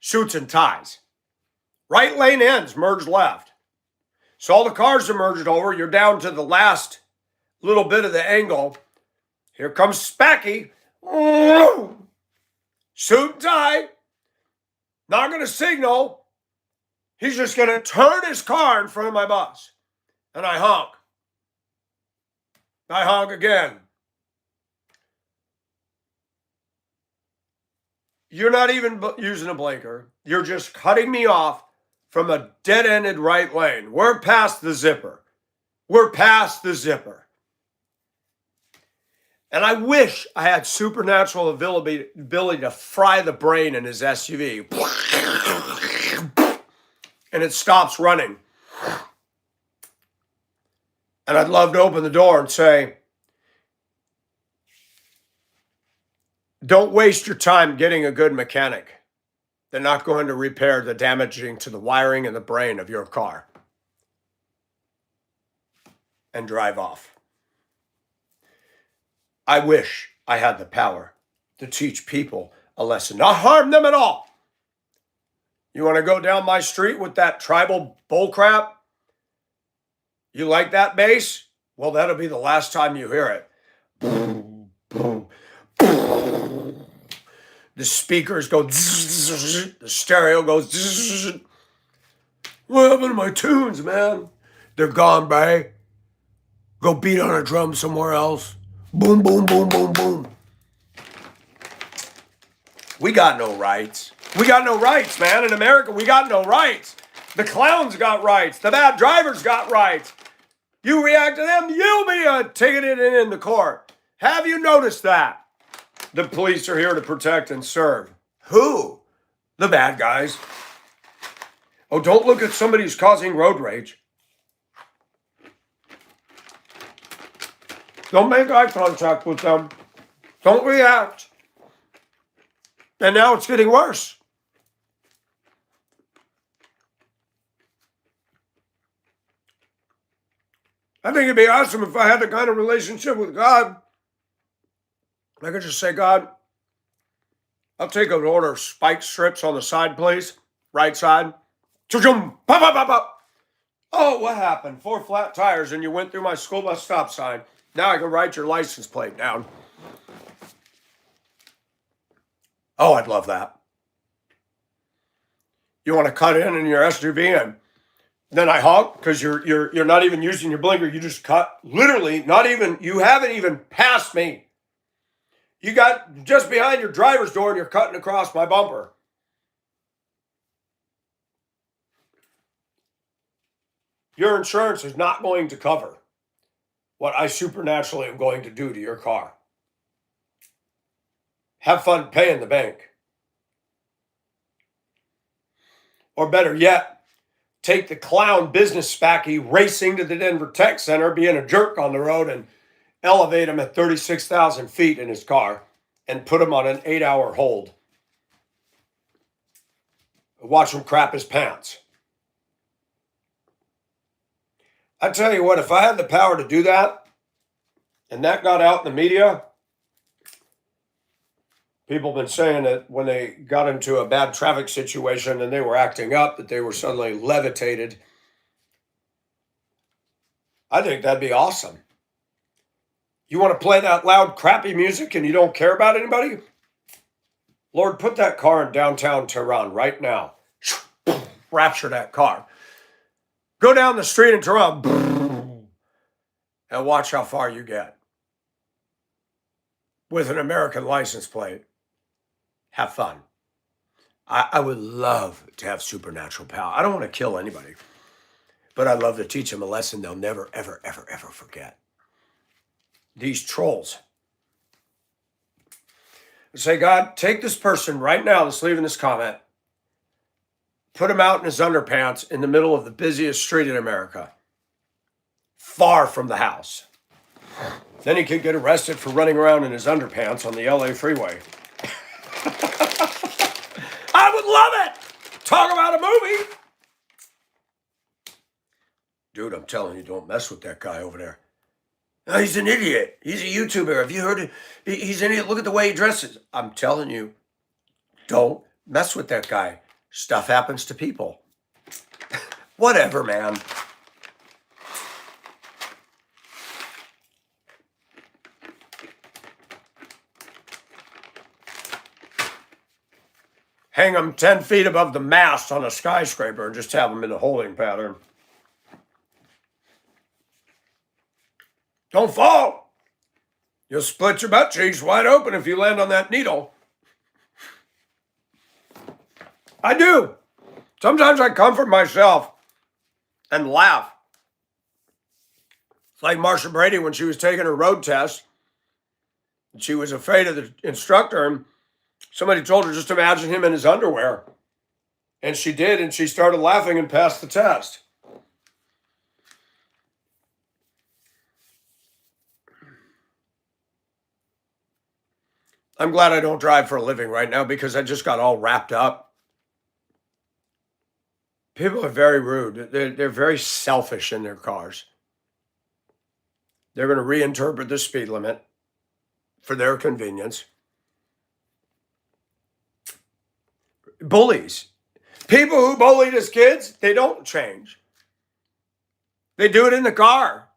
Suits and ties. Right lane ends, merge left. So all the cars are merged over. You're down to the last little bit of the angle. Here comes Spacky. Suit and tie. Not going to signal. He's just going to turn his car in front of my bus. And I honk. I honk again. You're not even using a blinker. You're just cutting me off from a dead-ended right lane. We're past the zipper. We're past the zipper. And I wish I had supernatural ability to fry the brain in his SUV. And it stops running. And I'd love to open the door and say, don't waste your time getting a good mechanic. They're not going to repair the damaging to the wiring and the brain of your car. And drive off. I wish I had the power to teach people a lesson, not harm them at all. You want to go down my street with that tribal bullcrap? You like that bass? Well, that'll be the last time you hear it. Boom, boom, boom. The speakers go, the stereo goes. What happened to my tunes, man? They're gone, babe. Go beat on a drum somewhere else. Boom, boom, boom, boom, boom. We got no rights. We got no rights, man. In America, we got no rights. The clowns got rights. The bad drivers got rights. You react to them, you'll be ticketed in the court. Have you noticed that? The police are here to protect and serve. Who? The bad guys. Oh, don't look at somebody who's causing road rage. Don't make eye contact with them. Don't react. And now it's getting worse. I think it'd be awesome if I had the kind of relationship with God. I could just say, God, I'll take an order of spike strips on the side, please. Right side. Pop, pop, pop, pop. Oh, what happened? 4 flat tires and you went through my school bus stop sign. Now I can write your license plate down. Oh, I'd love that. You want to cut in your SUV and then I honk because you're not even using your blinker. You just cut. Literally, not even, you haven't even passed me. You got just behind your driver's door and you're cutting across my bumper. Your insurance is not going to cover what I supernaturally am going to do to your car. Have fun paying the bank. Or better yet, take the clown business Spacky racing to the Denver Tech Center, being a jerk on the road, and elevate him at 36,000 feet in his car and put him on an 8-hour hold. Watch him crap his pants. I tell you what, if I had the power to do that, and that got out in the media, people have been saying that when they got into a bad traffic situation and they were acting up, that they were suddenly levitated. I think that'd be awesome. You want to play that loud, crappy music and you don't care about anybody? Lord, put that car in downtown Tehran right now. Rapture that car. Go down the street in Tehran and watch how far you get. With an American license plate. Have fun. I would love to have supernatural power. I don't want to kill anybody. But I'd love to teach them a lesson they'll never, ever, ever, ever forget. These trolls. Say, God, take this person right now that's leaving this comment. Put him out in his underpants in the middle of the busiest street in America. Far from the house. Then he could get arrested for running around in his underpants on the LA freeway. I would love it. Talk about a movie. Dude, I'm telling you, don't mess with that guy over there. Oh, he's an idiot. He's a YouTuber. Have you heard it? He's an idiot. Look at the way he dresses. I'm telling you, don't mess with that guy. Stuff happens to people. Whatever, man. Hang them 10 feet above the mast on a skyscraper and just have them in a holding pattern. Don't fall. You'll split your butt cheeks wide open if you land on that needle. I do. Sometimes I comfort myself and laugh. It's like Marsha Brady when she was taking her road test. She was afraid of the instructor, and somebody told her just imagine him in his underwear. And she did, and she started laughing and passed the test. I'm glad I don't drive for a living right now because I just got all wrapped up. People are very rude. They're very selfish in their cars. They're going to reinterpret the speed limit for their convenience. Bullies. People who bullied as kids, they don't change. They do it in the car.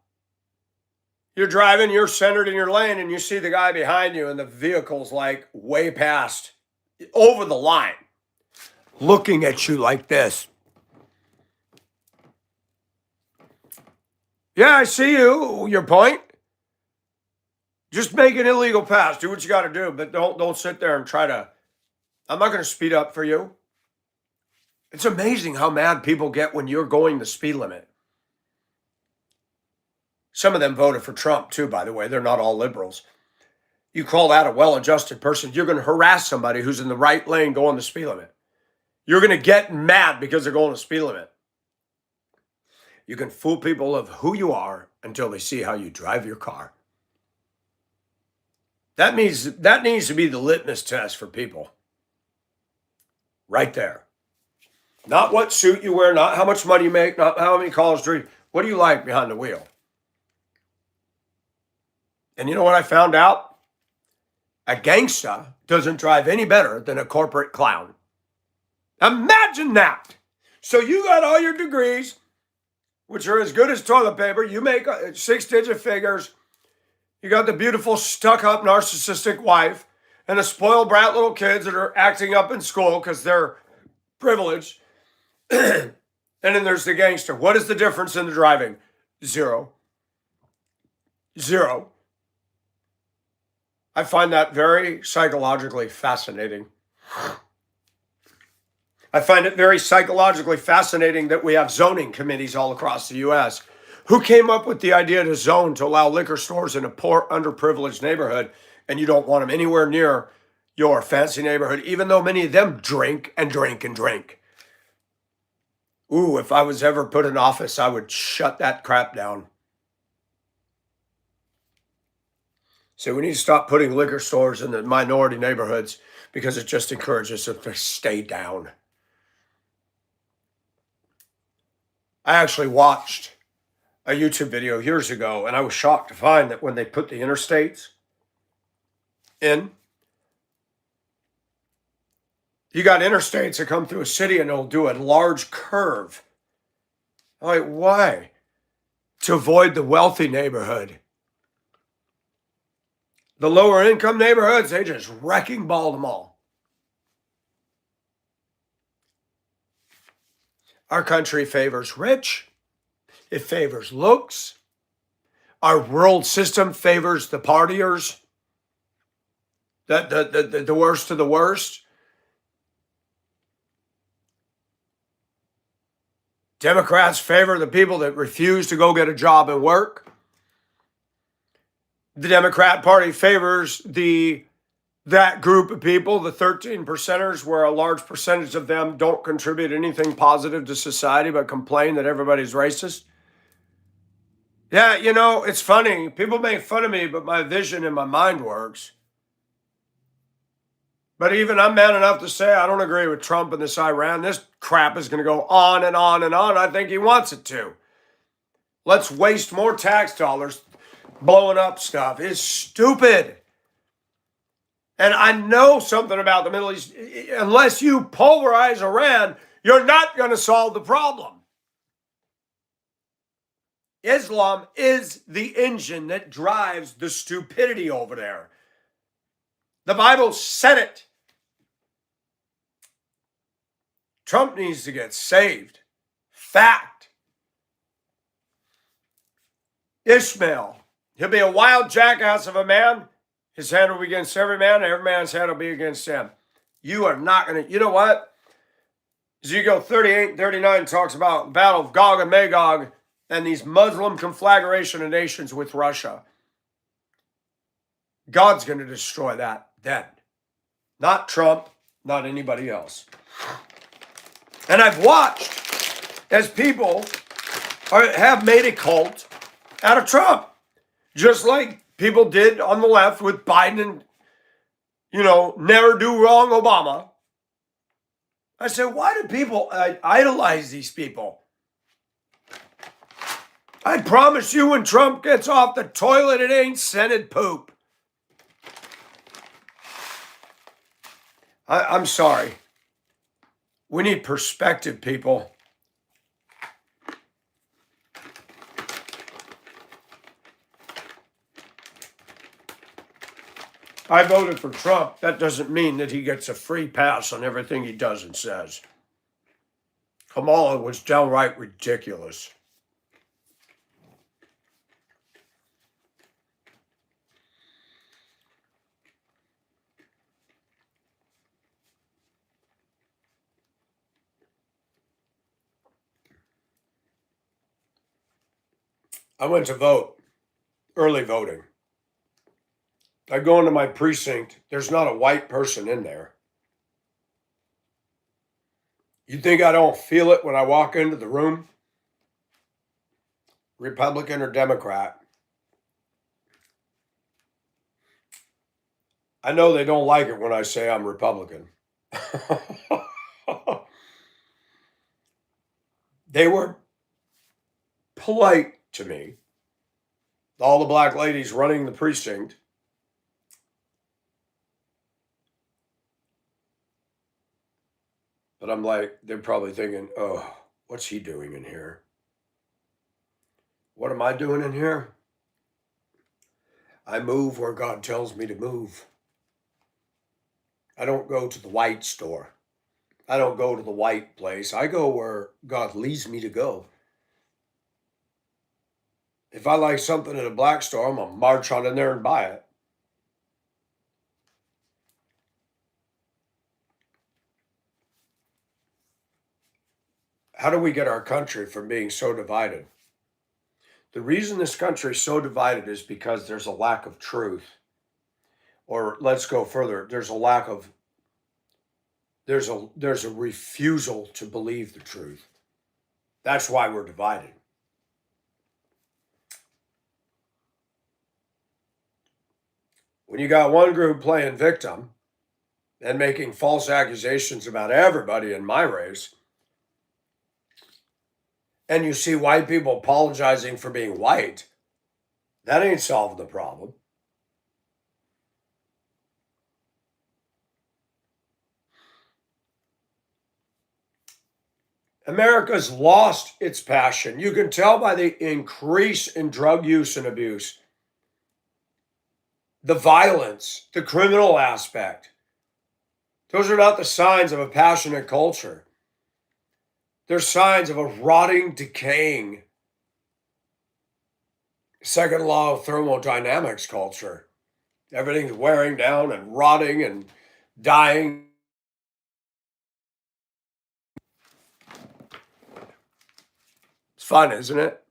You're driving, you're centered in your lane, and you see the guy behind you, and the vehicle's like way past, over the line, looking at you like this. Yeah, I see you. Your point? Just make an illegal pass. Do what you got to do, but don't sit there and try to. I'm not going to speed up for you. It's amazing how mad people get when you're going the speed limit. Some of them voted for Trump too, by the way. They're not all liberals. You call that a well-adjusted person, you're going to harass somebody who's in the right lane going the speed limit. You're going to get mad because they're going the speed limit. You can fool people of who you are until they see how you drive your car. That needs to be the litmus test for people. Right there. Not what suit you wear, not how much money you make, not how many calls do you. What do you like behind the wheel? And you know what I found out? A gangsta doesn't drive any better than a corporate clown. Imagine that. So you got all your degrees, which are as good as toilet paper. You make 6-digit figures. You got the beautiful, stuck-up, narcissistic wife and the spoiled brat little kids that are acting up in school because they're privileged. And then there's the gangster. What is the difference in the driving? Zero. I find that very psychologically fascinating. I find it very psychologically fascinating that we have zoning committees all across the U.S. Who came up with the idea to zone to allow liquor stores in a poor, underprivileged neighborhood, and you don't want them anywhere near your fancy neighborhood, even though many of them drink and drink and drink. Ooh, if I was ever put in office, I would shut that crap down. So we need to stop putting liquor stores in the minority neighborhoods because it just encourages them to stay down. I actually watched a YouTube video years ago, and I was shocked to find that when they put the interstates in, you got interstates that come through a city and they'll do a large curve. I'm like, why? To avoid the wealthy neighborhood. The lower income neighborhoods, they just wrecking ball them all. Our country favors rich. It favors looks. Our world system favors the partiers. The worst of the worst. Democrats favor the people that refuse to go get a job and work. The Democrat Party favors that group of people, the 13 percenters, where a large percentage of them don't contribute anything positive to society but complain that everybody's racist. Yeah, you know, it's funny. People make fun of me, but my vision and my mind works. But even I'm man enough to say I don't agree with Trump and this Iran. This crap is going to go on and on and on. I think he wants it to. Let's waste more tax dollars. blowing up stuff is stupid. And I know something about the Middle East. Unless you pulverize Iran, you're not going to solve the problem. Islam is the engine that drives the stupidity over there. The Bible said it. Trump needs to get saved. Fact. Ishmael, he'll be a wild jackass of a man. His hand will be against every man, and every man's hand will be against him. You are not going to, you know what? Ezekiel 38 and 39 talks about battle of Gog and Magog and these Muslim conflagration of nations with Russia. God's going to destroy that then. Not Trump, not anybody else. And I've watched as people have made a cult out of Trump, just like people did on the left with Biden and, never do wrong Obama. I said, why do people idolize these people? I promise you, when Trump gets off the toilet, it ain't scented poop. I'm sorry. We need perspective, people. I voted for Trump. That doesn't mean that he gets a free pass on everything he does and says. Kamala was downright ridiculous. I went to vote, early voting. I go into my precinct. There's not a white person in there. You think I don't feel it when I walk into the room? Republican or Democrat? I know they don't like it when I say I'm Republican. They were polite to me. All the black ladies running the precinct. But I'm like, they're probably thinking, oh, what's he doing in here? What am I doing in here? I move where God tells me to move. I don't go to the white store. I don't go to the white place. I go where God leads me to go. If I like something at a black store, I'm going to march on in there and buy it. How do we get our country from being so divided? The reason this country is so divided is because there's a lack of truth. Or let's go further. There's a refusal to believe the truth. That's why we're divided. When you got one group playing victim and making false accusations about everybody in my race, and you see white people apologizing for being white, that ain't solving the problem. America's lost its passion. You can tell by the increase in drug use and abuse, the violence, the criminal aspect. Those are not the signs of a passionate culture. They're signs of a rotting, decaying second law of thermodynamics culture. Everything's wearing down and rotting and dying. It's fun, isn't it?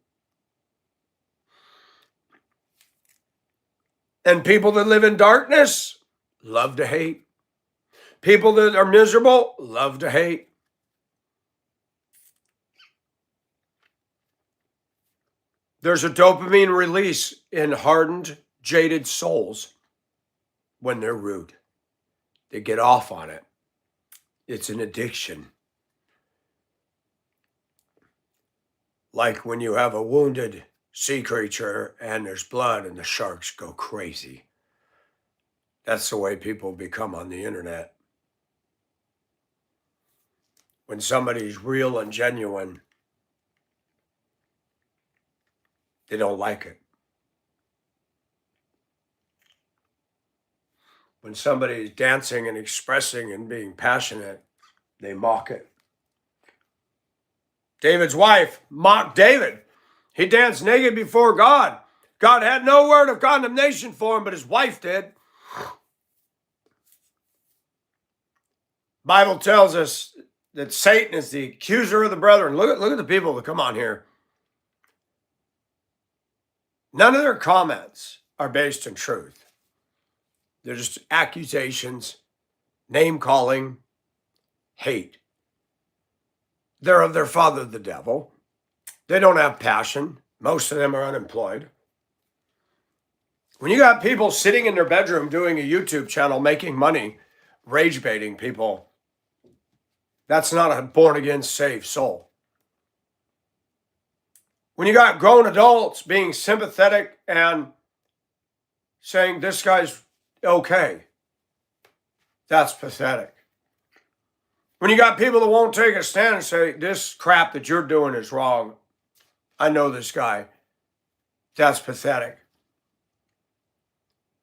And people that live in darkness love to hate. People that are miserable love to hate. There's a dopamine release in hardened, jaded souls when they're rude. They get off on it. It's an addiction. Like when you have a wounded sea creature and there's blood and the sharks go crazy. That's the way people become on the internet. When somebody's real and genuine, they don't like it. When somebody's dancing and expressing and being passionate, they mock it. David's wife mocked David. He danced naked before God. God had no word of condemnation for him, but his wife did. Bible tells us that Satan is the accuser of the brethren. Look at the people that come on here. None of their comments are based in truth. They're just accusations, name calling, hate. They're of their father, the devil. They don't have passion. Most of them are unemployed. When you got people sitting in their bedroom doing a YouTube channel, making money, rage baiting people, that's not a born again, saved soul. When you got grown adults being sympathetic and saying this guy's okay, that's pathetic. When you got people that won't take a stand and say this crap that you're doing is wrong, I know this guy, that's pathetic.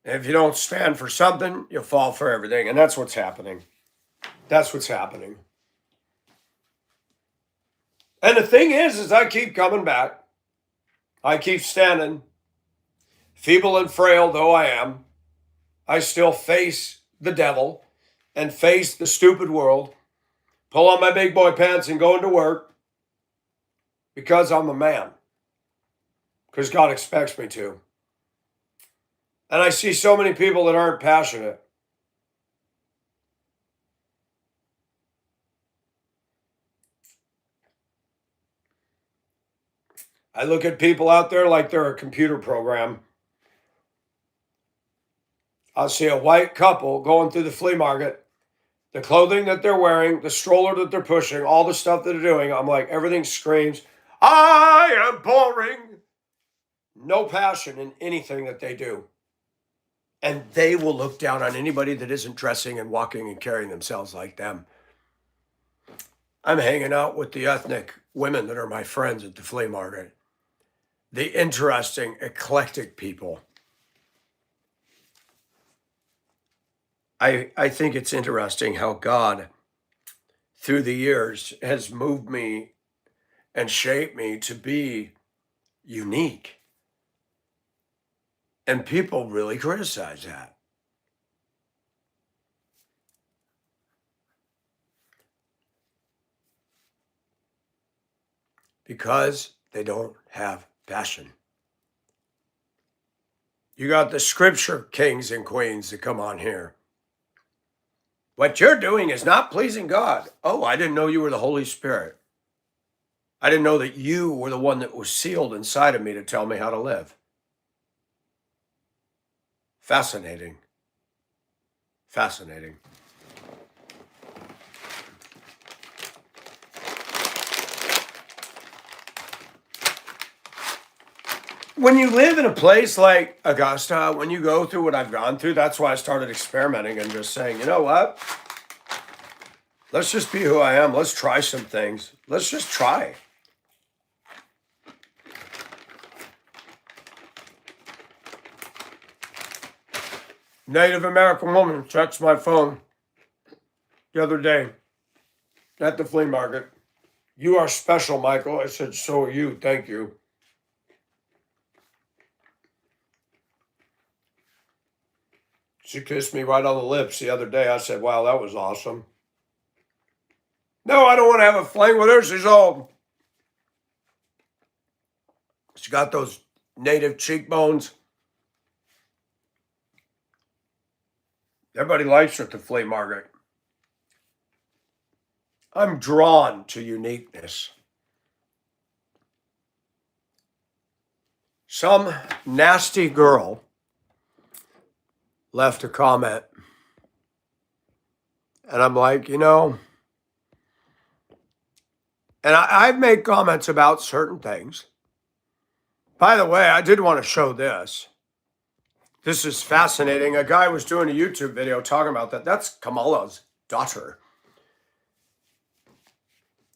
And if you don't stand for something, you'll fall for everything. And that's what's happening. That's what's happening. And the thing is I keep coming back. I keep standing. Feeble and frail though I am, I still face the devil and face the stupid world, pull on my big boy pants and go into work because I'm a man. Because God expects me to. And I see so many people that aren't passionate. I look at people out there like they're a computer program. I'll see a white couple going through the flea market, the clothing that they're wearing, the stroller that they're pushing, all the stuff that they're doing. I'm like, everything screams, I am boring. No passion in anything that they do. And they will look down on anybody that isn't dressing and walking and carrying themselves like them. I'm hanging out with the ethnic women that are my friends at the flea market. The interesting, eclectic people. I think it's interesting how God, through the years, has moved me and shaped me to be unique. And people really criticize that. Because they don't have passion. You got the scripture kings and queens that come on here. What you're doing is not pleasing God. Oh, I didn't know you were the Holy Spirit. I didn't know that you were the one that was sealed inside of me to tell me how to live. Fascinating. Fascinating. When you live in a place like Augusta, when you go through what I've gone through, that's why I started experimenting and just saying, you know what? Let's just be who I am. Let's try some things. Let's just try. Native American woman checks my phone the other day at the flea market. You are special, Michael. I said, so are you. Thank you. She kissed me right on the lips the other day. I said, wow, that was awesome. No, I don't want to have a fling with her. She's got those native cheekbones. Everybody likes her at the flea market. I'm drawn to uniqueness. Some nasty girl left a comment. And I'm like, you know, and I've made comments about certain things, By the way, I did want to show this. This is fascinating. A guy was doing a YouTube video talking about that. That's Kamala's daughter.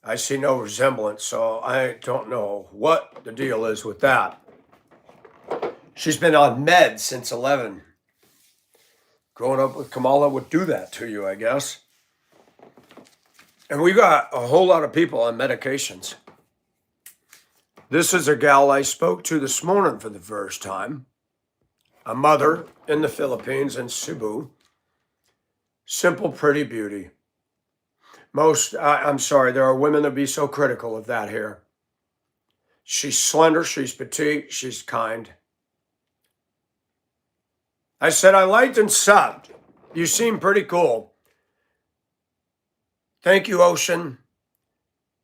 I see no resemblance, so I don't know what the deal is with that. She's been on meds since 11. Growing up with Kamala would do that to you, I guess. And we got a whole lot of people on medications. This is a gal I spoke to this morning for the first time. A mother in the Philippines in Cebu. Simple, pretty beauty. I'm sorry, there are women that be so critical of that here. She's slender, she's petite, she's kind. I said, I liked and subbed. You seem pretty cool. Thank you, Ocean.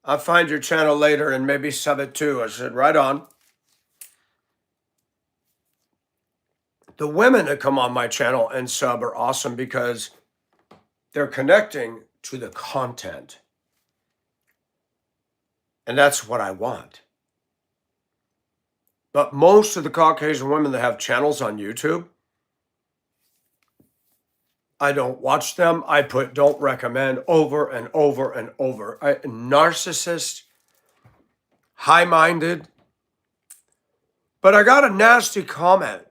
I'll find your channel later and maybe sub it too. I said, right on. The women that come on my channel and sub are awesome because they're connecting to the content. And that's what I want. But most of the Caucasian women that have channels on YouTube, I don't watch them. I put don't recommend over and over and over. Narcissist, high-minded. But I got a nasty comment.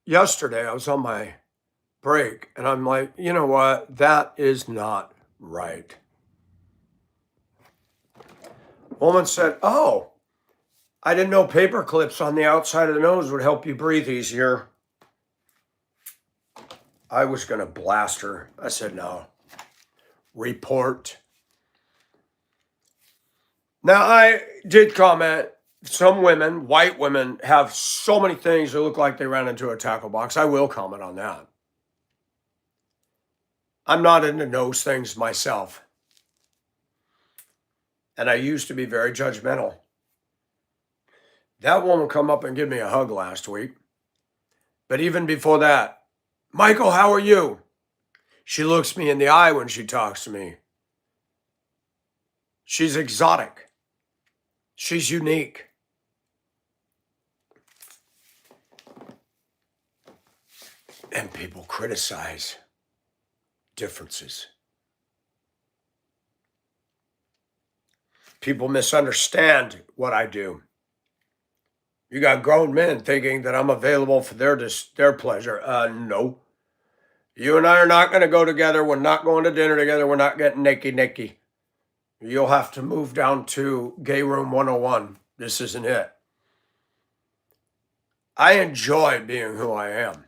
Yesterday, I was on my break, and I'm like, you know what? That is not right. Woman said, oh, I didn't know paper clips on the outside of the nose would help you breathe easier. I was going to blast her. I said, no. Report. Now, I did comment, some women, white women, have so many things that look like they ran into a tackle box. I will comment on that. I'm not into those things myself. And I used to be very judgmental. That woman come up and give me a hug last week. But even before that, Michael, how are you? She looks me in the eye when she talks to me. She's exotic. She's unique. And people criticize differences. People misunderstand what I do. You got grown men thinking that I'm available for their pleasure. No. You and I are not going to go together. We're not going to dinner together. We're not getting naked. You'll have to move down to Gay Room 101. This isn't it. I enjoy being who I am.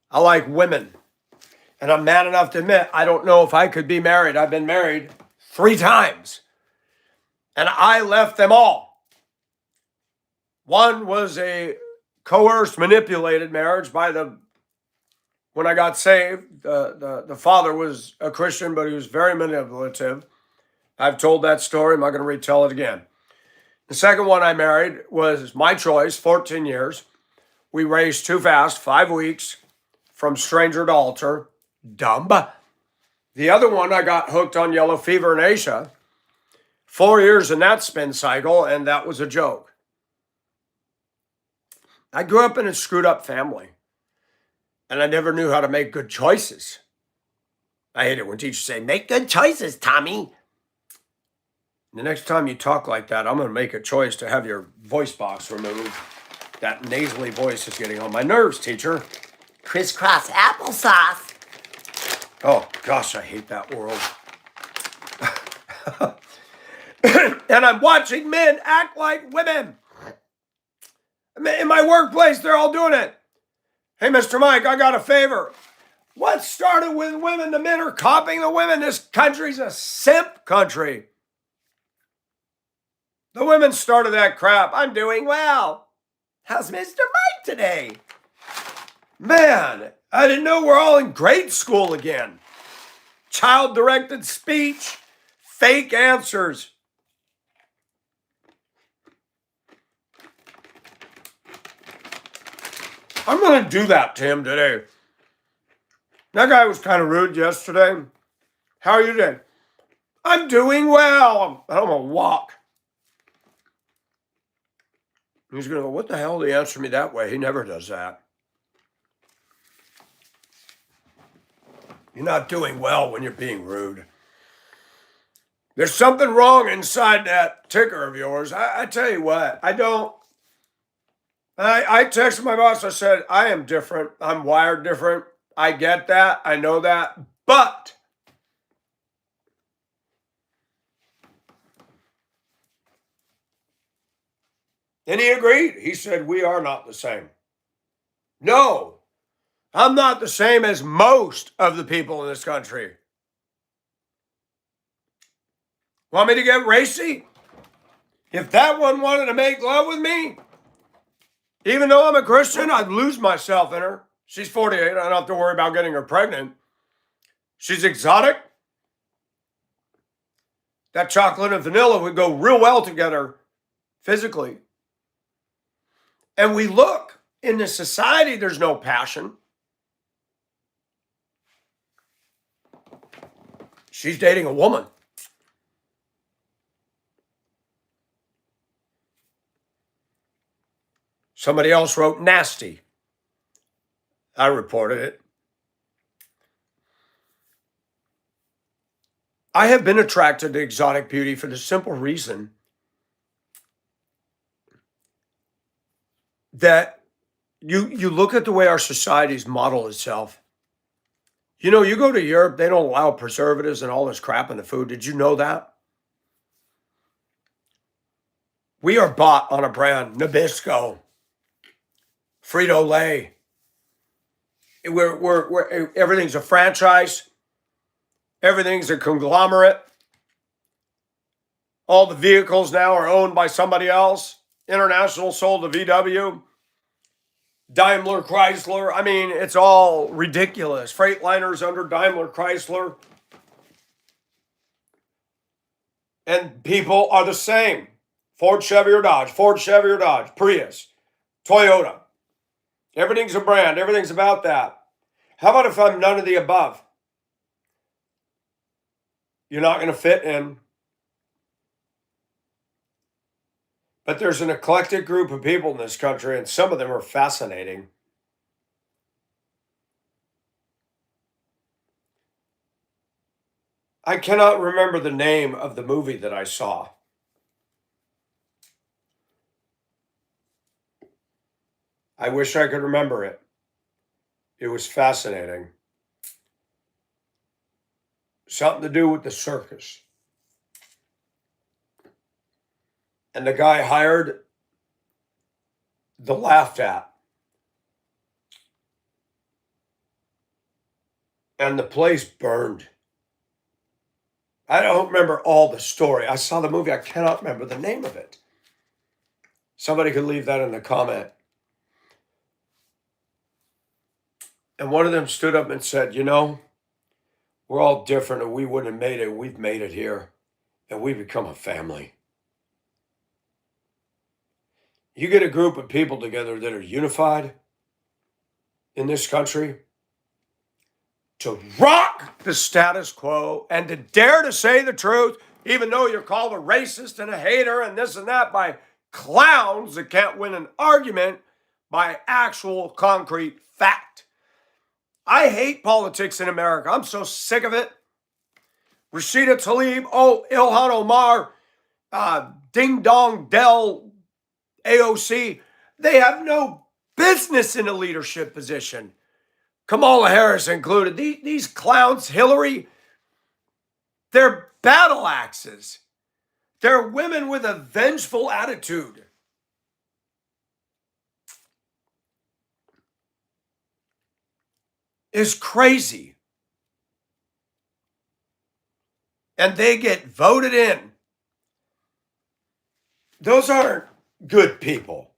I like women. And I'm man enough to admit, I don't know if I could be married. I've been married 3 times. And I left them all. One was a coerced, manipulated marriage by when I got saved. The father was a Christian, but he was very manipulative. I've told that story. I'm not going to retell it again. The second one I married was my choice, 14 years. We raised too fast, 5 weeks, from stranger to altar. Dumb. The other one, I got hooked on yellow fever in Asia. 4 years in that spin cycle, and that was a joke. I grew up in a screwed up family, and I never knew how to make good choices. I hate it when teachers say, make good choices, Tommy. The next time you talk like that, I'm going to make a choice to have your voice box removed. That nasally voice is getting on my nerves, teacher. Crisscross applesauce. Oh, gosh, I hate that world. And I'm watching men act like women. In my workplace, they're all doing it. Hey, Mr. Mike, I got a favor. What started with women? The men are copying the women. This country's a simp country. The women started that crap. I'm doing well. How's Mr. Mike today? Man, I didn't know we're all in grade school again. Child-directed speech, fake answers. I'm going to do that to him today. That guy was kind of rude yesterday. How are you today? I'm doing well. I'm going to walk. He's going to go, what the hell did he answer me that way? He never does that. You're not doing well when you're being rude. There's something wrong inside that ticker of yours. I tell you what, I texted my boss. I said, I am different. I'm wired different. I get that. I know that. But and he agreed. He said, we are not the same. No, I'm not the same as most of the people in this country. Want me to get racy? If that one wanted to make love with me, even though I'm a Christian, I'd lose myself in her. She's 48. I don't have to worry about getting her pregnant. She's exotic. That chocolate and vanilla would go real well together physically. And we look in this society, there's no passion. She's dating a woman. Somebody else wrote nasty. I reported it. I have been attracted to exotic beauty for the simple reason that you look at the way our societies model itself. You know, you go to Europe, they don't allow preservatives and all this crap in the food. Did you know that? We are bought on a brand, Nabisco, Frito-Lay. We're everything's a franchise. Everything's a conglomerate. All the vehicles now are owned by somebody else. International sold to VW. Daimler Chrysler. I mean, it's all ridiculous. Freightliners under Daimler Chrysler. And people are the same. Ford, Chevy, or Dodge. Ford, Chevy, or Dodge. Prius. Toyota. Everything's a brand. Everything's about that. How about if I'm none of the above? You're not going to fit in. But there's an eclectic group of people in this country, and some of them are fascinating. I cannot remember the name of the movie that I saw. I wish I could remember it. It was fascinating. Something to do with the circus. And the guy hired the laughed at. And the place burned. I don't remember all the story. I saw the movie. I cannot remember the name of it. Somebody could leave that in the comment. And one of them stood up and said, you know, we're all different and we wouldn't have made it. We've made it here. And we become a family. You get a group of people together that are unified in this country to rock the status quo and to dare to say the truth, even though you're called a racist and a hater and this and that by clowns that can't win an argument by actual concrete fact. I hate politics in America. I'm so sick of it. Rashida Tlaib, Ilhan Omar, Ding Dong Dell, AOC, they have no business in a leadership position. Kamala Harris included. These clowns, Hillary, they're battle axes. They're women with a vengeful attitude. It's crazy. And they get voted in. Those aren't good people.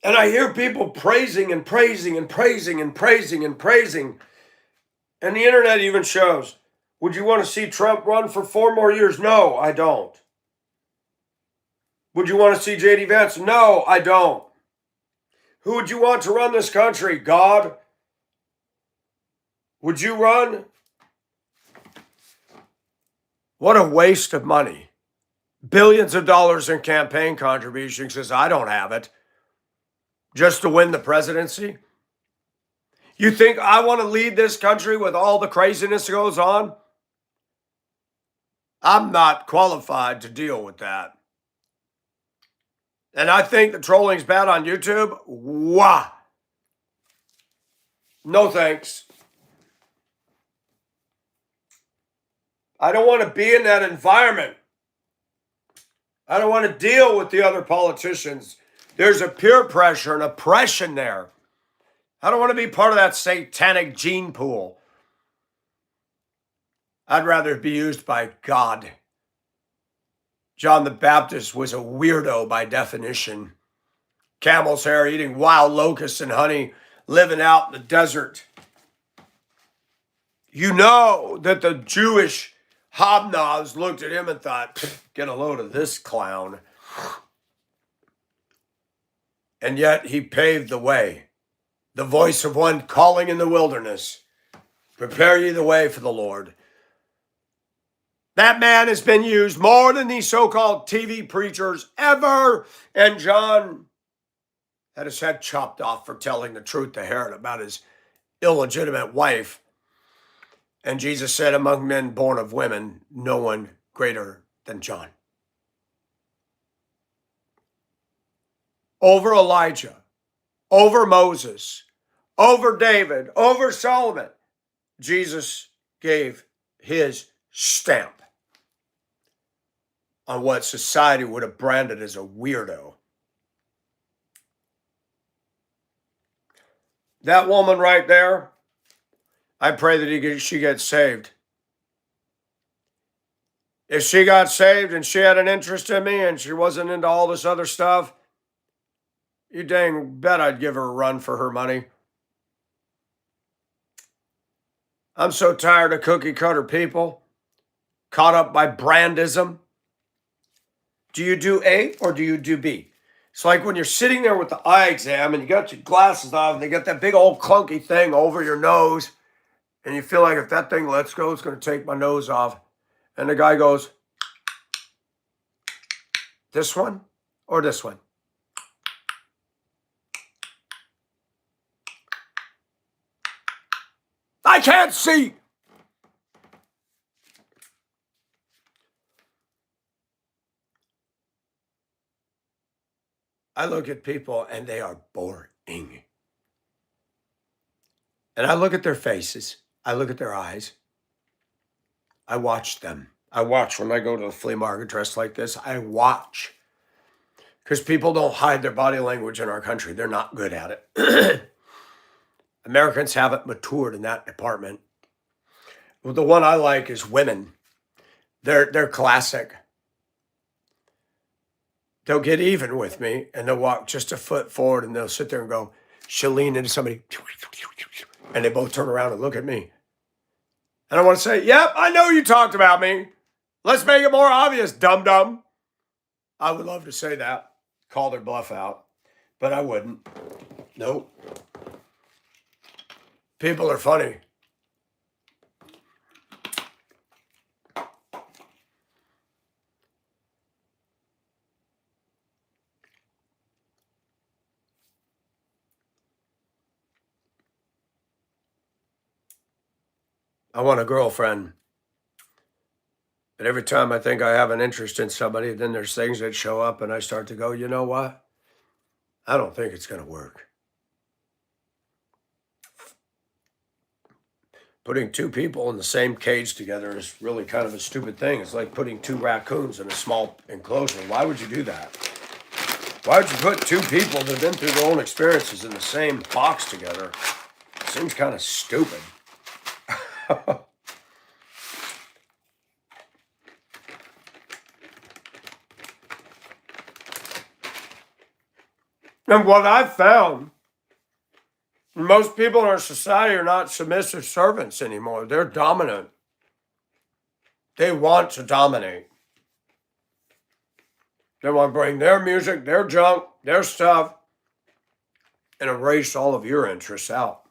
And I hear people praising and praising and praising and praising and praising. And the internet even shows, would you want to see Trump run for 4 more years? No, I don't. Would you want to see J.D. Vance? No, I don't. Who would you want to run this country? God? Would you run? What a waste of money. billions of dollars in campaign contributions because I don't have it, just to win the presidency? You think I want to lead this country with all the craziness that goes on? I'm not qualified to deal with that. And I think the trolling's bad on YouTube. Wah! No thanks. I don't want to be in that environment. I don't want to deal with the other politicians. There's a peer pressure and oppression there. I don't want to be part of that satanic gene pool. I'd rather be used by God. John the Baptist was a weirdo by definition. Camel's hair, eating wild locusts and honey, living out in the desert. You know that the Jewish hobnobs looked at him and thought, get a load of this clown. And yet he paved the way. The voice of one calling in the wilderness. Prepare ye the way for the Lord. That man has been used more than these so-called TV preachers ever. And John had his head chopped off for telling the truth to Herod about his illegitimate wife. And Jesus said, among men born of women, no one greater than John. Over Elijah, over Moses, over David, over Solomon, Jesus gave his stamp on what society would have branded as a weirdo. That woman right there, I pray that she gets saved. If she got saved and she had an interest in me and she wasn't into all this other stuff, you dang bet I'd give her a run for her money. I'm so tired of cookie cutter people, caught up by brandism. Do you do A or do you do B? It's like when you're sitting there with the eye exam and you got your glasses on and they got that big old clunky thing over your nose and you feel like if that thing lets go, it's going to take my nose off. And the guy goes, this one or this one? I can't see. I look at people and they are boring. And I look at their faces. I look at their eyes. I watch them. I watch when I go to the flea market dressed like this. I watch. Because people don't hide their body language in our country. They're not good at it. Americans haven't matured in that department. Well, the one I like is women. They're classic. They'll get even with me and they'll walk just a foot forward and they'll sit there and go, she'll lean into somebody and they both turn around and look at me. And I want to say, yep, I know you talked about me. Let's make it more obvious, dum-dum. I would love to say that, call their bluff out, but I wouldn't. Nope. People are funny. I want a girlfriend. And every time I think I have an interest in somebody, then there's things that show up and I start to go, you know what? I don't think it's going to work. Putting two people in the same cage together is really kind of a stupid thing. It's like putting two raccoons in a small enclosure. Why would you do that? Why would you put two people that have been through their own experiences in the same box together? It seems kind of stupid. And what I've found, most people in our society are not submissive servants anymore. They're dominant. They want to dominate. They want to bring their music, their junk, their stuff, and erase all of your interests out.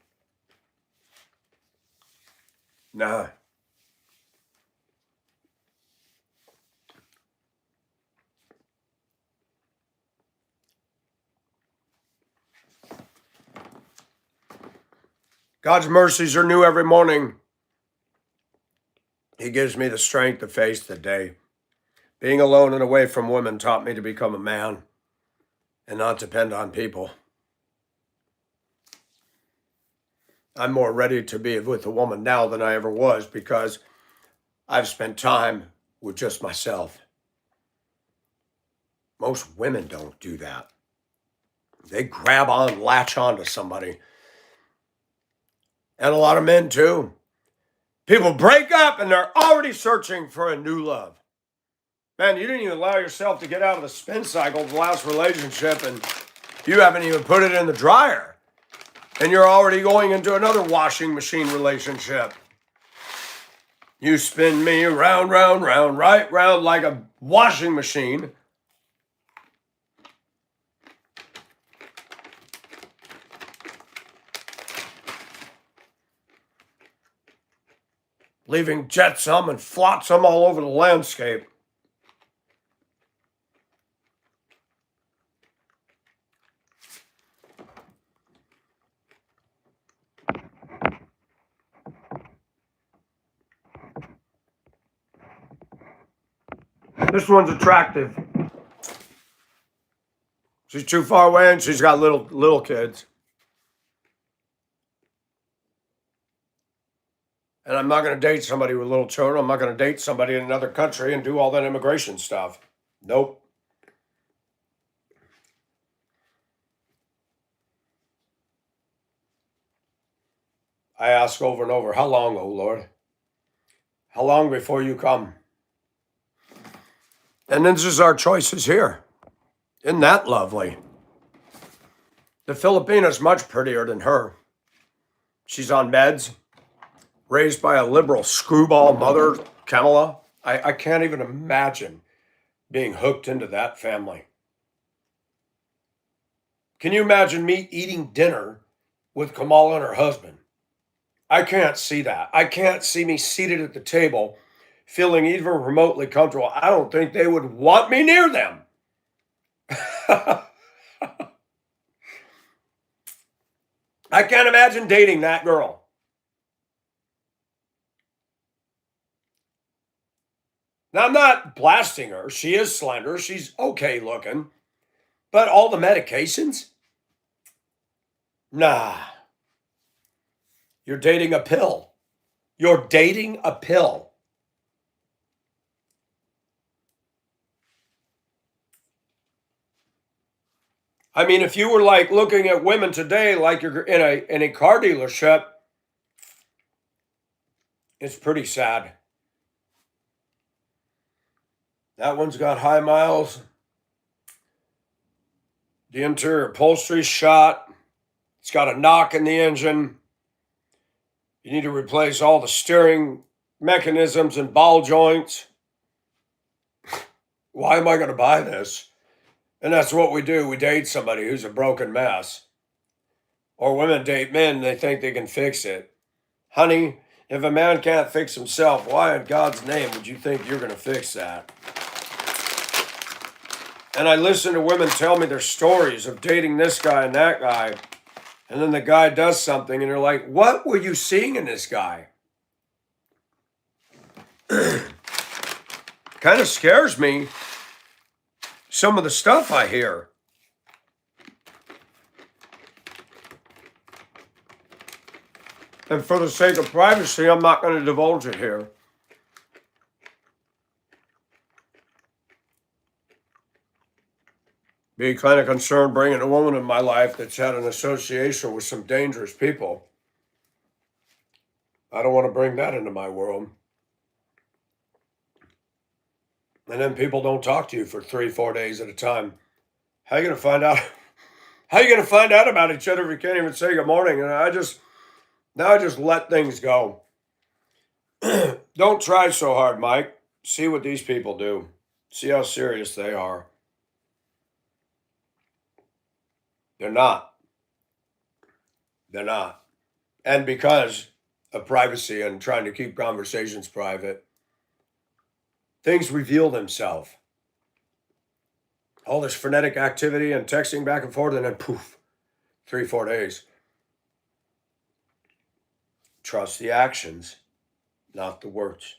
Nah. God's mercies are new every morning. He gives me the strength to face the day. Being alone and away from women taught me to become a man and not depend on people. I'm more ready to be with a woman now than I ever was because I've spent time with just myself. Most women don't do that. They grab on, latch on to somebody. And a lot of men too. People break up and they're already searching for a new love. Man, you didn't even allow yourself to get out of the spin cycle of the last relationship, and you haven't even put it in the dryer. And you're already going into another washing machine relationship. You spin me round, round, round, right round like a washing machine. Leaving jetsam and flotsam all over the landscape. This one's attractive. She's too far away and she's got little kids. And I'm not going to date somebody with little children. I'm not going to date somebody in another country and do all that immigration stuff. Nope. I ask over and over, how long, O Lord? How long before you come? And this is our choices here. Isn't that lovely? The Filipina's much prettier than her. She's on meds, raised by a liberal screwball mother, Kamala. I can't even imagine being hooked into that family. Can you imagine me eating dinner with Kamala and her husband? I can't see that. I can't see me seated at the table feeling even remotely comfortable. I don't think they would want me near them. I can't imagine dating that girl. Now, I'm not blasting her. She is slender. She's okay looking. But all the medications? Nah. You're dating a pill. You're dating a pill. I mean, if you were like looking at women today like you're in a car dealership, it's pretty sad. That one's got high miles. The interior upholstery's shot. It's got a knock in the engine. You need to replace all the steering mechanisms and ball joints. Why am I going to buy this? And that's what we do. We date somebody who's a broken mess. Or women date men, they think they can fix it. Honey, if a man can't fix himself, why in God's name would you think you're going to fix that? And I listen to women tell me their stories of dating this guy and that guy. And then the guy does something and you're like, what were you seeing in this guy? Kind of scares me, some of the stuff I hear. And for the sake of privacy, I'm not going to divulge it here. Be kind of concerned bringing a woman in my life that's had an association with some dangerous people. I don't want to bring that into my world. And then people don't talk to you for 3-4 days at a time. How are you going to find out? How are you going to find out about each other if you can't even say good morning? And I just let things go. Don't try so hard, Mike. See what these people do. See how serious they are. They're not. They're not. And because of privacy and trying to keep conversations private, things reveal themselves. All this frenetic activity and texting back and forth, and then poof, 3-4 days. trust the actions, not the words.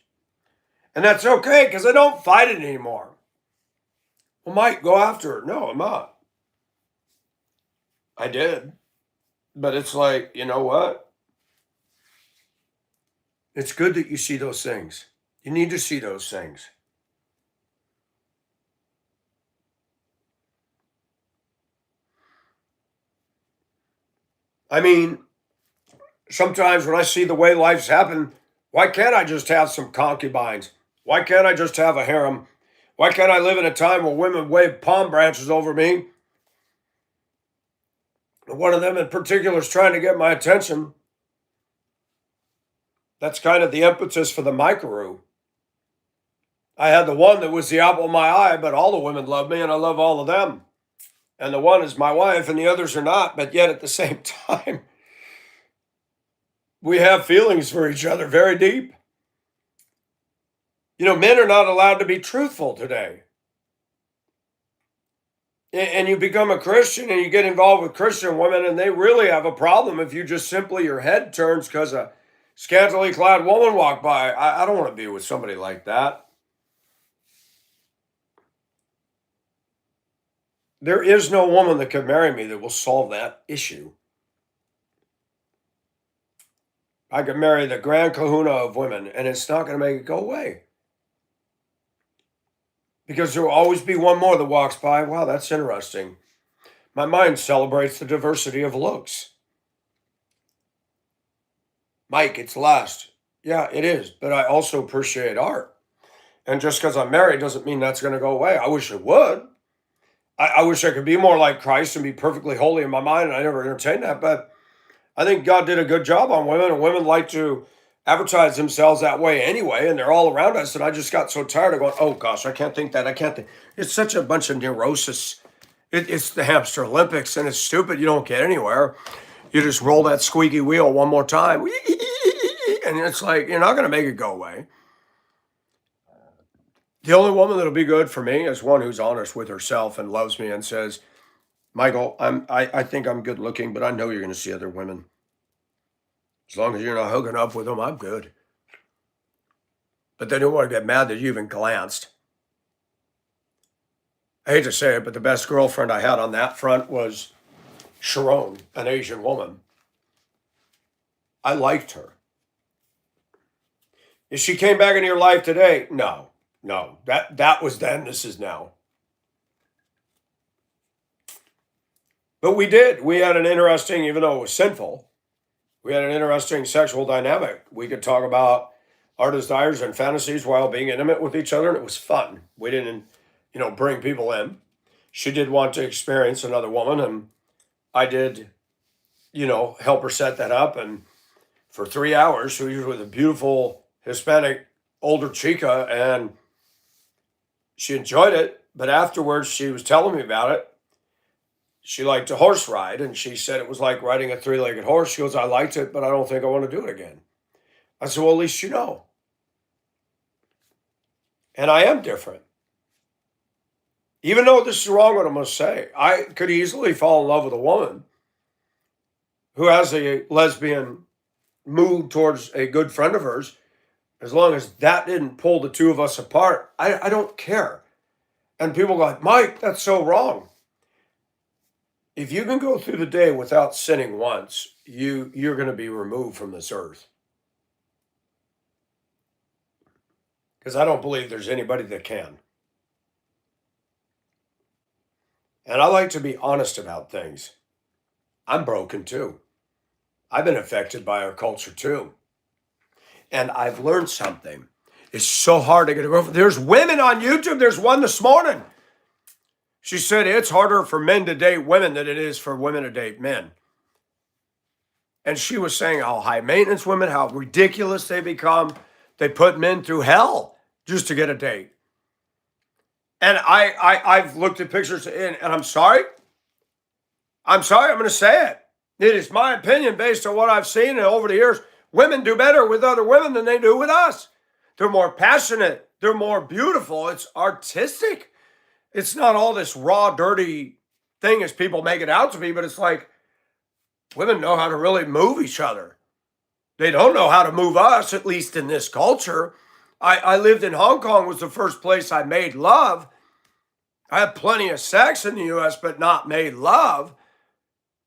And that's okay because I don't fight it anymore. Well, Mike, go after her. No, I'm not. I did. But it's like, you know what? It's good that you see those things. You need to see those things. I mean, sometimes when I see the way life's happened, why can't I just have some concubines? Why can't I just have a harem? Why can't I live in a time where women wave palm branches over me? One of them in particular is trying to get my attention. That's kind of the impetus for the micro. I had the one that was the apple of my eye, but all the women love me and I love all of them. And the one is my wife and the others are not, but yet at the same time, we have feelings for each other very deep. You know, men are not allowed to be truthful today. And you become a Christian and you get involved with Christian women, and they really have a problem if you just simply your head turns because a scantily clad woman walked by. I don't want to be with somebody like that. There is no woman that can marry me that will solve that issue. I could marry the grand kahuna of women, and it's not going to make it go away. Because there will always be one more that walks by. Wow, that's interesting. My mind celebrates the diversity of looks. Mike, it's lust. Yeah, it is. But I also appreciate art. And just because I'm married doesn't mean that's going to go away. I wish it would. I wish I could be more like Christ and be perfectly holy in my mind. And I never entertained that. But I think God did a good job on women. And women like to advertise themselves that way anyway. And they're all around us. And I just got so tired of going, oh gosh, I can't think that. I can't think. It's such a bunch of neurosis. It's the hamster Olympics. And it's stupid. You don't get anywhere. You just roll that squeaky wheel one more time. And it's like, you're not going to make it go away. The only woman that'll be good for me is one who's honest with herself and loves me and says, Michael, I think I'm good looking, but I know you're going to see other women. As long as you're not hooking up with them, I'm good. But they don't want to get mad that you even glanced. I hate to say it, but the best girlfriend I had on that front was Sharon, an Asian woman. I liked her. If she came back into your life today, no. That was then, this is now. But we did. We had an interesting, even though it was sinful, we had an interesting sexual dynamic. We could talk about our desires and fantasies while being intimate with each other, and it was fun. We didn't, bring people in. She did want to experience another woman, and I did, help her set that up. And for 3 hours, she was with a beautiful Hispanic older chica, and she enjoyed it. But afterwards, she was telling me about it. She liked to horse ride, and she said it was like riding a 3-legged horse. She goes, I liked it, but I don't think I want to do it again. I said, well, at least you know. And I am different. Even though this is wrong what I'm going to say, I could easily fall in love with a woman who has a lesbian mood towards a good friend of hers. As long as that didn't pull the two of us apart, I don't care. And people go like, Mike, that's so wrong. If you can go through the day without sinning once, you're going to be removed from this earth. Because I don't believe there's anybody that can. And I like to be honest about things. I'm broken too. I've been affected by our culture too. And I've learned something. It's so hard to get a girlfriend. There's women on YouTube. There's one this morning. She said it's harder for men to date women than it is for women to date men. And she was saying how high maintenance women, how ridiculous they become. They put men through hell just to get a date. And I've looked at pictures and I'm sorry. I'm going to say it. It is my opinion based on what I've seen and over the years. Women do better with other women than they do with us. They're more passionate. They're more beautiful. It's artistic. It's not all this raw, dirty thing as people make it out to be, but it's like women know how to really move each other. They don't know how to move us, at least in this culture. I lived in Hong Kong, was the first place I made love. I had plenty of sex in the US, but not made love.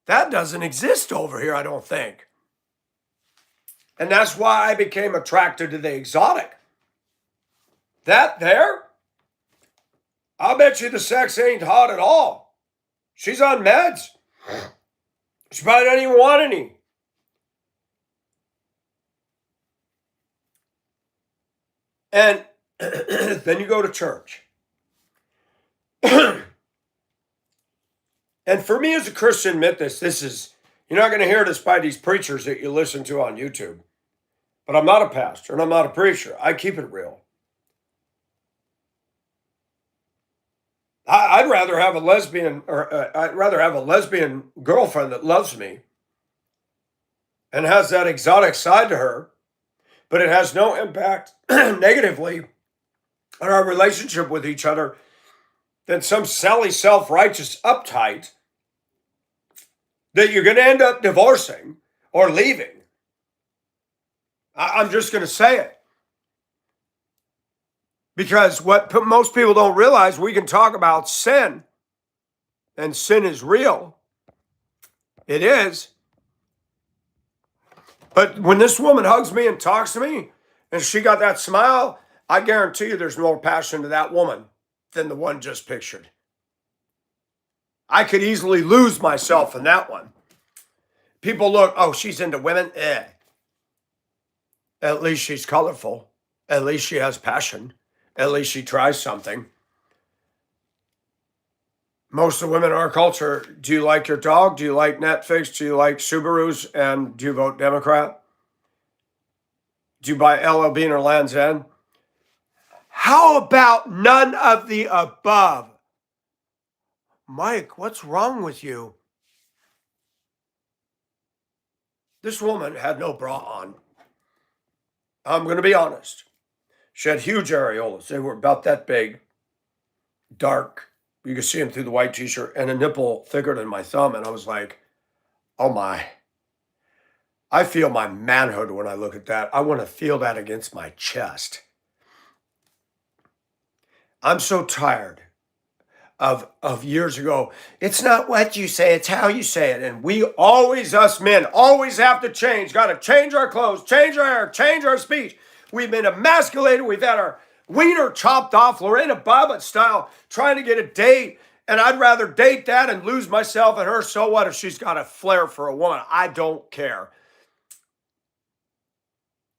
That doesn't exist over here, I don't think. And that's why I became attracted to the exotic. That there, I'll bet you the sex ain't hot at all. She's on meds. She probably doesn't even want any. And then you go to church. And for me as a Christian, admit this is, you're not going to hear this by these preachers that you listen to on YouTube. But I'm not a pastor and I'm not a preacher. I keep it real. I'd rather have a lesbian, or I'd rather have a lesbian girlfriend that loves me and has that exotic side to her, but it has no impact negatively on our relationship with each other than some silly, self-righteous uptight that you're going to end up divorcing or leaving. I'm just going to say it. Because what most people don't realize, we can talk about sin, and sin is real. It is. But when this woman hugs me and talks to me, and she got that smile, I guarantee you there's more passion to that woman than the one just pictured. I could easily lose myself in that one. People look, oh, she's into women? At least she's colorful. At least she has passion. At least she tries something. Most of the women in our culture, do you like your dog? Do you like Netflix? Do you like Subarus? And do you vote Democrat? Do you buy LL Bean or Land's End? How about none of the above? Mike, what's wrong with you? This woman had no bra on. I'm going to be honest. She had huge areolas. They were about that big, dark. You could see them through the white t-shirt, and a nipple thicker than my thumb. And I was like, oh my. I feel my manhood when I look at that. I want to feel that against my chest. I'm so tired of years ago. It's not what you say, it's how you say it. And we always, us men, always have to change. Got to change our clothes, change our hair, change our speech. We've been emasculated. We've had our wiener chopped off, Lorena Bobbitt style, trying to get a date. And I'd rather date that and lose myself and her. So what if she's got a flair for a woman? I don't care.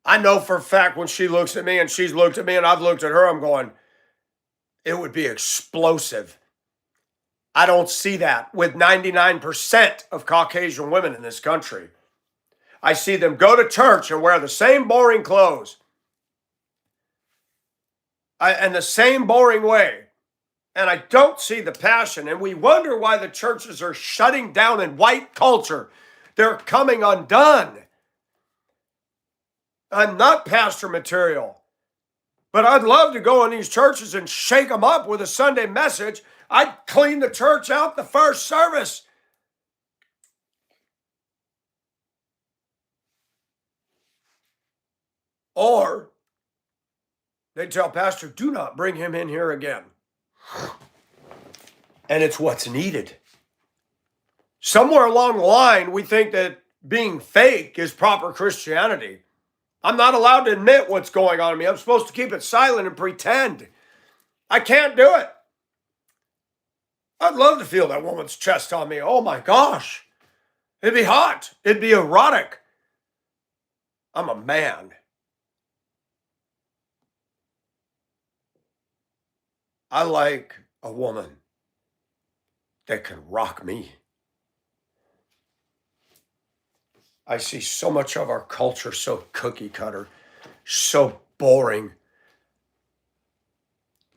I know for a fact when she looks at me and she's looked at me and I've looked at her, I'm going, it would be explosive. I don't see that with 99% of Caucasian women in this country. I see them go to church and wear the same boring clothes and the same boring way. And I don't see the passion. And we wonder why the churches are shutting down in white culture. They're coming undone. I'm not pastor material, but I'd love to go in these churches and shake them up with a Sunday message. I'd clean the church out the first service. Or they tell pastor, do not bring him in here again. And it's what's needed. Somewhere along the line, we think that being fake is proper Christianity. I'm not allowed to admit what's going on in me. I'm supposed to keep it silent and pretend. I can't do it. I'd love to feel that woman's chest on me. Oh my gosh. It'd be hot. It'd be erotic. I'm a man. I like a woman that can rock me. I see so much of our culture so cookie cutter, so boring.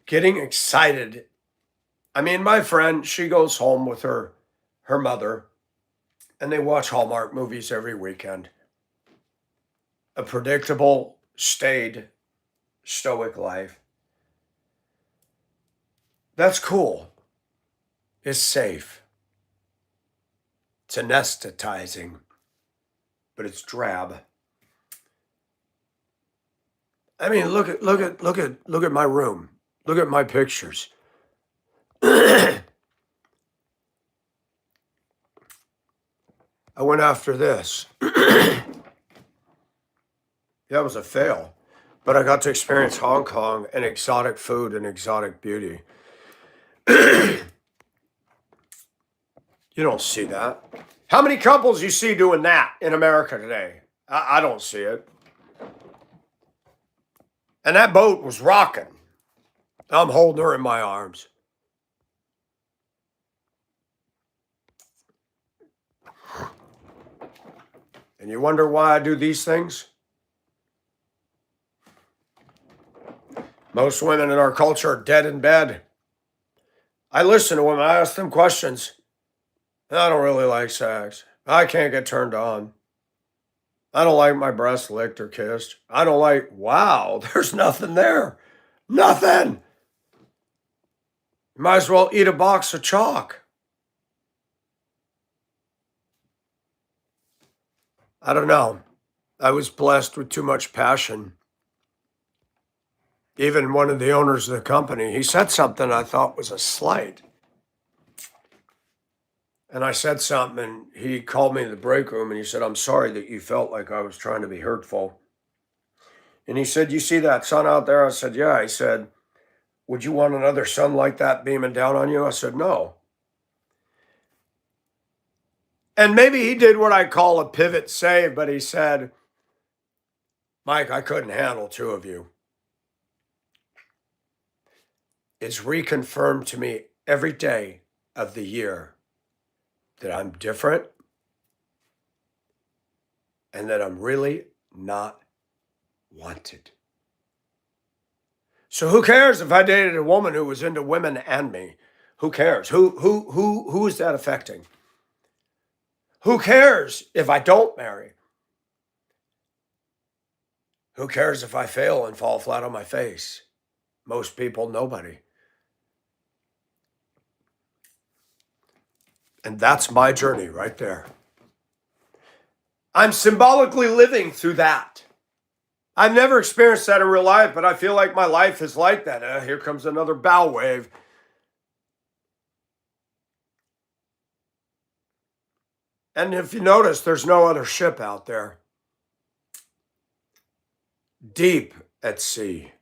Getting excited. I mean, my friend, she goes home with her mother, and they watch Hallmark movies every weekend. A predictable, staid, stoic life. That's cool. It's safe. It's anesthetizing, but it's drab. I mean, look at my room. Look at my pictures. I went after this. That was a fail. But I got to experience Hong Kong and exotic food and exotic beauty. You don't see that. How many couples you see doing that in America today? I don't see it. And that boat was rocking. I'm holding her in my arms. And you wonder why I do these things? Most women in our culture are dead in bed. I listen to women, I ask them questions. I don't really like sex. I can't get turned on. I don't like my breasts licked or kissed. I don't like, wow, there's nothing there. Nothing. You might as well eat a box of chalk. I don't know. I was blessed with too much passion. Even one of the owners of the company, he said something I thought was a slight. And I said something, and he called me in the break room and he said, I'm sorry that you felt like I was trying to be hurtful. And he said, you see that sun out there? I said, yeah. He said, would you want another sun like that beaming down on you? I said, no. And maybe he did what I call a pivot save, but he said, Mike, I couldn't handle two of you. It's reconfirmed to me every day of the year that I'm different and that I'm really not wanted. So who cares if I dated a woman who was into women and me? Who cares? Who is that affecting? Who cares if I don't marry? Who cares if I fail and fall flat on my face? Most people, nobody. And that's my journey right there. I'm symbolically living through that. I've never experienced that in real life, but I feel like my life is like that. Here comes another bow wave. And if you notice, there's no other ship out there. Deep at sea.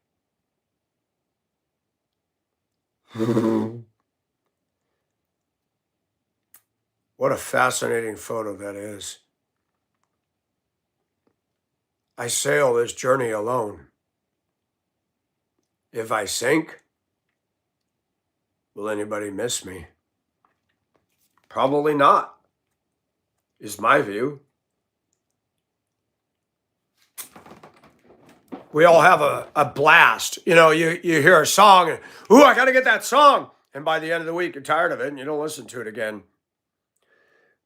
What a fascinating photo that is. I sail this journey alone. If I sink, will anybody miss me? Probably not, is my view. We all have a blast. You know, you hear a song, and, ooh, I got to get that song. And by the end of the week, you're tired of it and you don't listen to it again.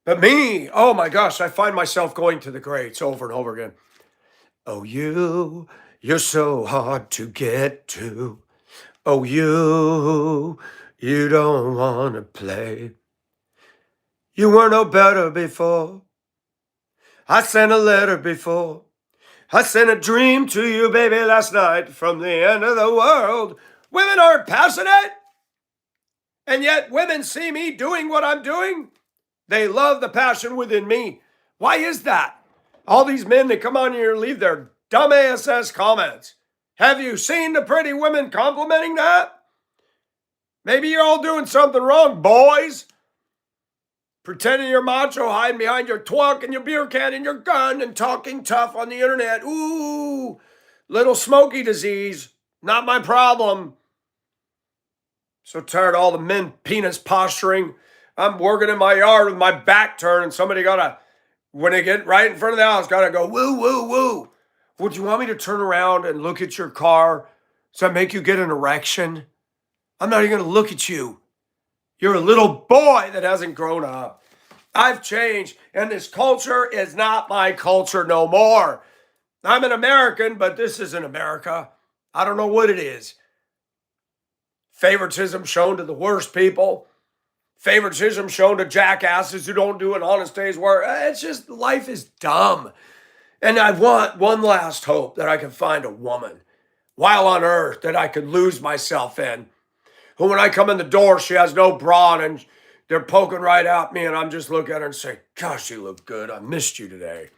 But me, oh my gosh, I find myself going to the greats over and over again. Oh, you're so hard to get to. Oh, you don't want to play. You were no better before. I sent a letter before. I sent a dream to you, baby, last night from the end of the world. Women aren't passionate. And yet women see me doing what I'm doing. They love the passion within me. Why is that? All these men that come on here and leave their dumb ASS comments. Have you seen the pretty women complimenting that? Maybe you're all doing something wrong, boys. Pretending you're macho, hiding behind your twunk and your beer can and your gun and talking tough on the internet. Ooh, little smoky disease. Not my problem. So tired of all the men penis posturing. I'm working in my yard with my back turned and somebody gotta, when they get right in front of the house, gotta go, woo, woo, woo. Would you want me to turn around and look at your car? Does that make you get an erection? I'm not even gonna look at you. You're a little boy that hasn't grown up. I've changed, and this culture is not my culture no more. I'm an American, but this isn't America. I don't know what it is. Favoritism shown to the worst people. Favoritism shown to jackasses who don't do an honest day's work. It's just, life is dumb. And I want one last hope that I can find a woman while on earth that I could lose myself in. Who, when I come in the door, she has no bra on and they're poking right at me, and I'm just looking at her and say, gosh, you look good. I missed you today.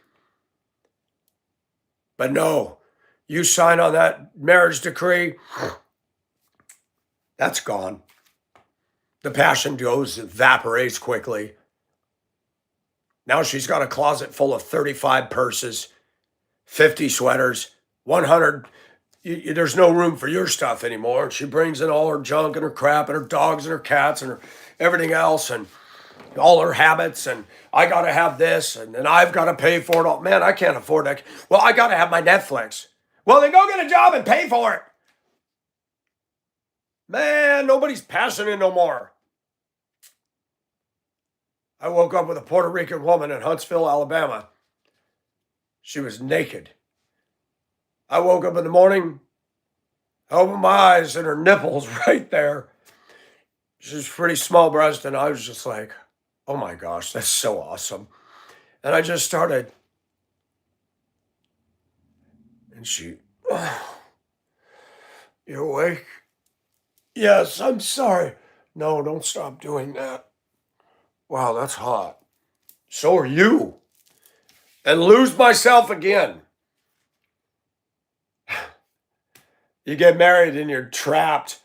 But no, you sign on that marriage decree, that's gone. The passion evaporates quickly. Now she's got a closet full of 35 purses, 50 sweaters, 100. There's no room for your stuff anymore. And she brings in all her junk and her crap and her dogs and her cats and her everything else and all her habits. And I got to have this and then I've got to pay for it all. Man, I can't afford that. Well, I got to have my Netflix. Well, then go get a job and pay for it. Man, nobody's passionate no more. I woke up with a Puerto Rican woman in Huntsville, Alabama. She was naked. I woke up in the morning, I opened my eyes, and her nipples right there. She's pretty small breasted, and I was just like, oh my gosh, that's so awesome. And I just started. And she, oh, you awake? Yes, I'm sorry. No, don't stop doing that. Wow, that's hot. So are you. And lose myself again. You get married and you're trapped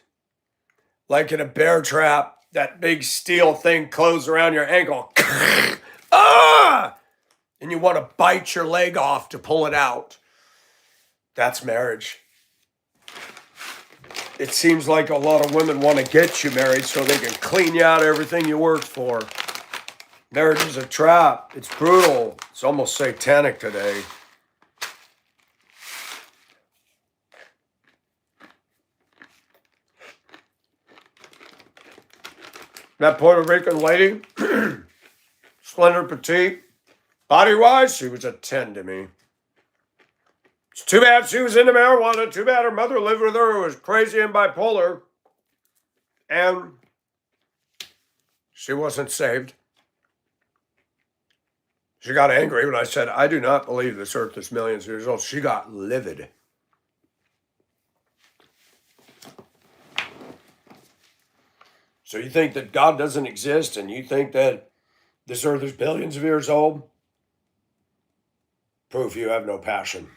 like in a bear trap. That big steel thing closed around your ankle. Ah! And you want to bite your leg off to pull it out. That's marriage. It seems like a lot of women want to get you married so they can clean you out of everything you worked for. Marriage is a trap. It's brutal. It's almost satanic today. That Puerto Rican lady, slender, petite, body-wise, she was a 10 to me. It's too bad she was into marijuana. Too bad her mother lived with her who was crazy and bipolar. And she wasn't saved. She got angry when I said, I do not believe this earth is millions of years old. She got livid. So you think that God doesn't exist and you think that this earth is billions of years old? Proof you have no passion.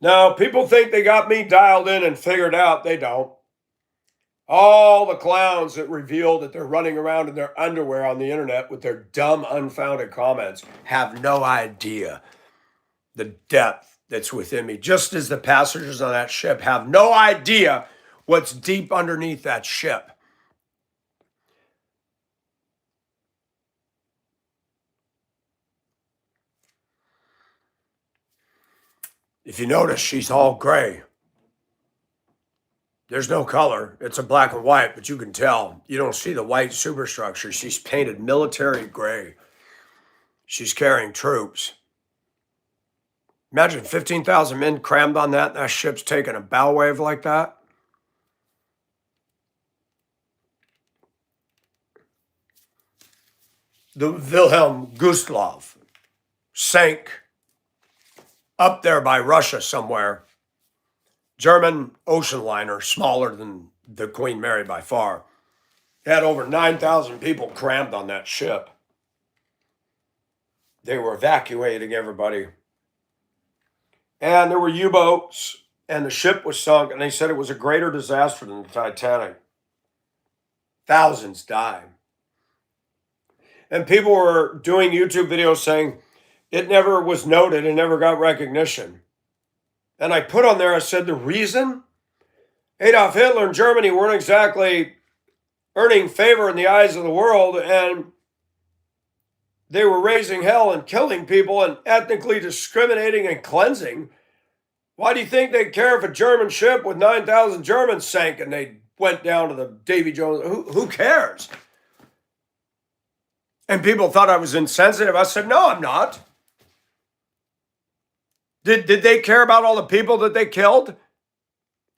Now, people think they got me dialed in and figured out. They don't. All the clowns that reveal that they're running around in their underwear on the internet with their dumb, unfounded comments have no idea the depth that's within me. Just as the passengers on that ship have no idea what's deep underneath that ship. If you notice, she's all gray. There's no color. It's a black and white, but you can tell. You don't see the white superstructure. She's painted military gray. She's carrying troops. Imagine 15,000 men crammed on that, and that ship's taking a bow wave like that. The Wilhelm Gustloff sank up there by Russia somewhere. German ocean liner, smaller than the Queen Mary by far. Had over 9,000 people crammed on that ship. They were evacuating everybody. And there were U-boats, and the ship was sunk, and they said it was a greater disaster than the Titanic. Thousands died. And people were doing YouTube videos saying it never was noted and never got recognition. And I put on there, I said, the reason Adolf Hitler and Germany weren't exactly earning favor in the eyes of the world, and they were raising hell and killing people and ethnically discriminating and cleansing. Why do you think they'd care if a German ship with 9,000 Germans sank and they went down to the Davy Jones? Who cares? And people thought I was insensitive. I said, no, I'm not. Did they care about all the people that they killed?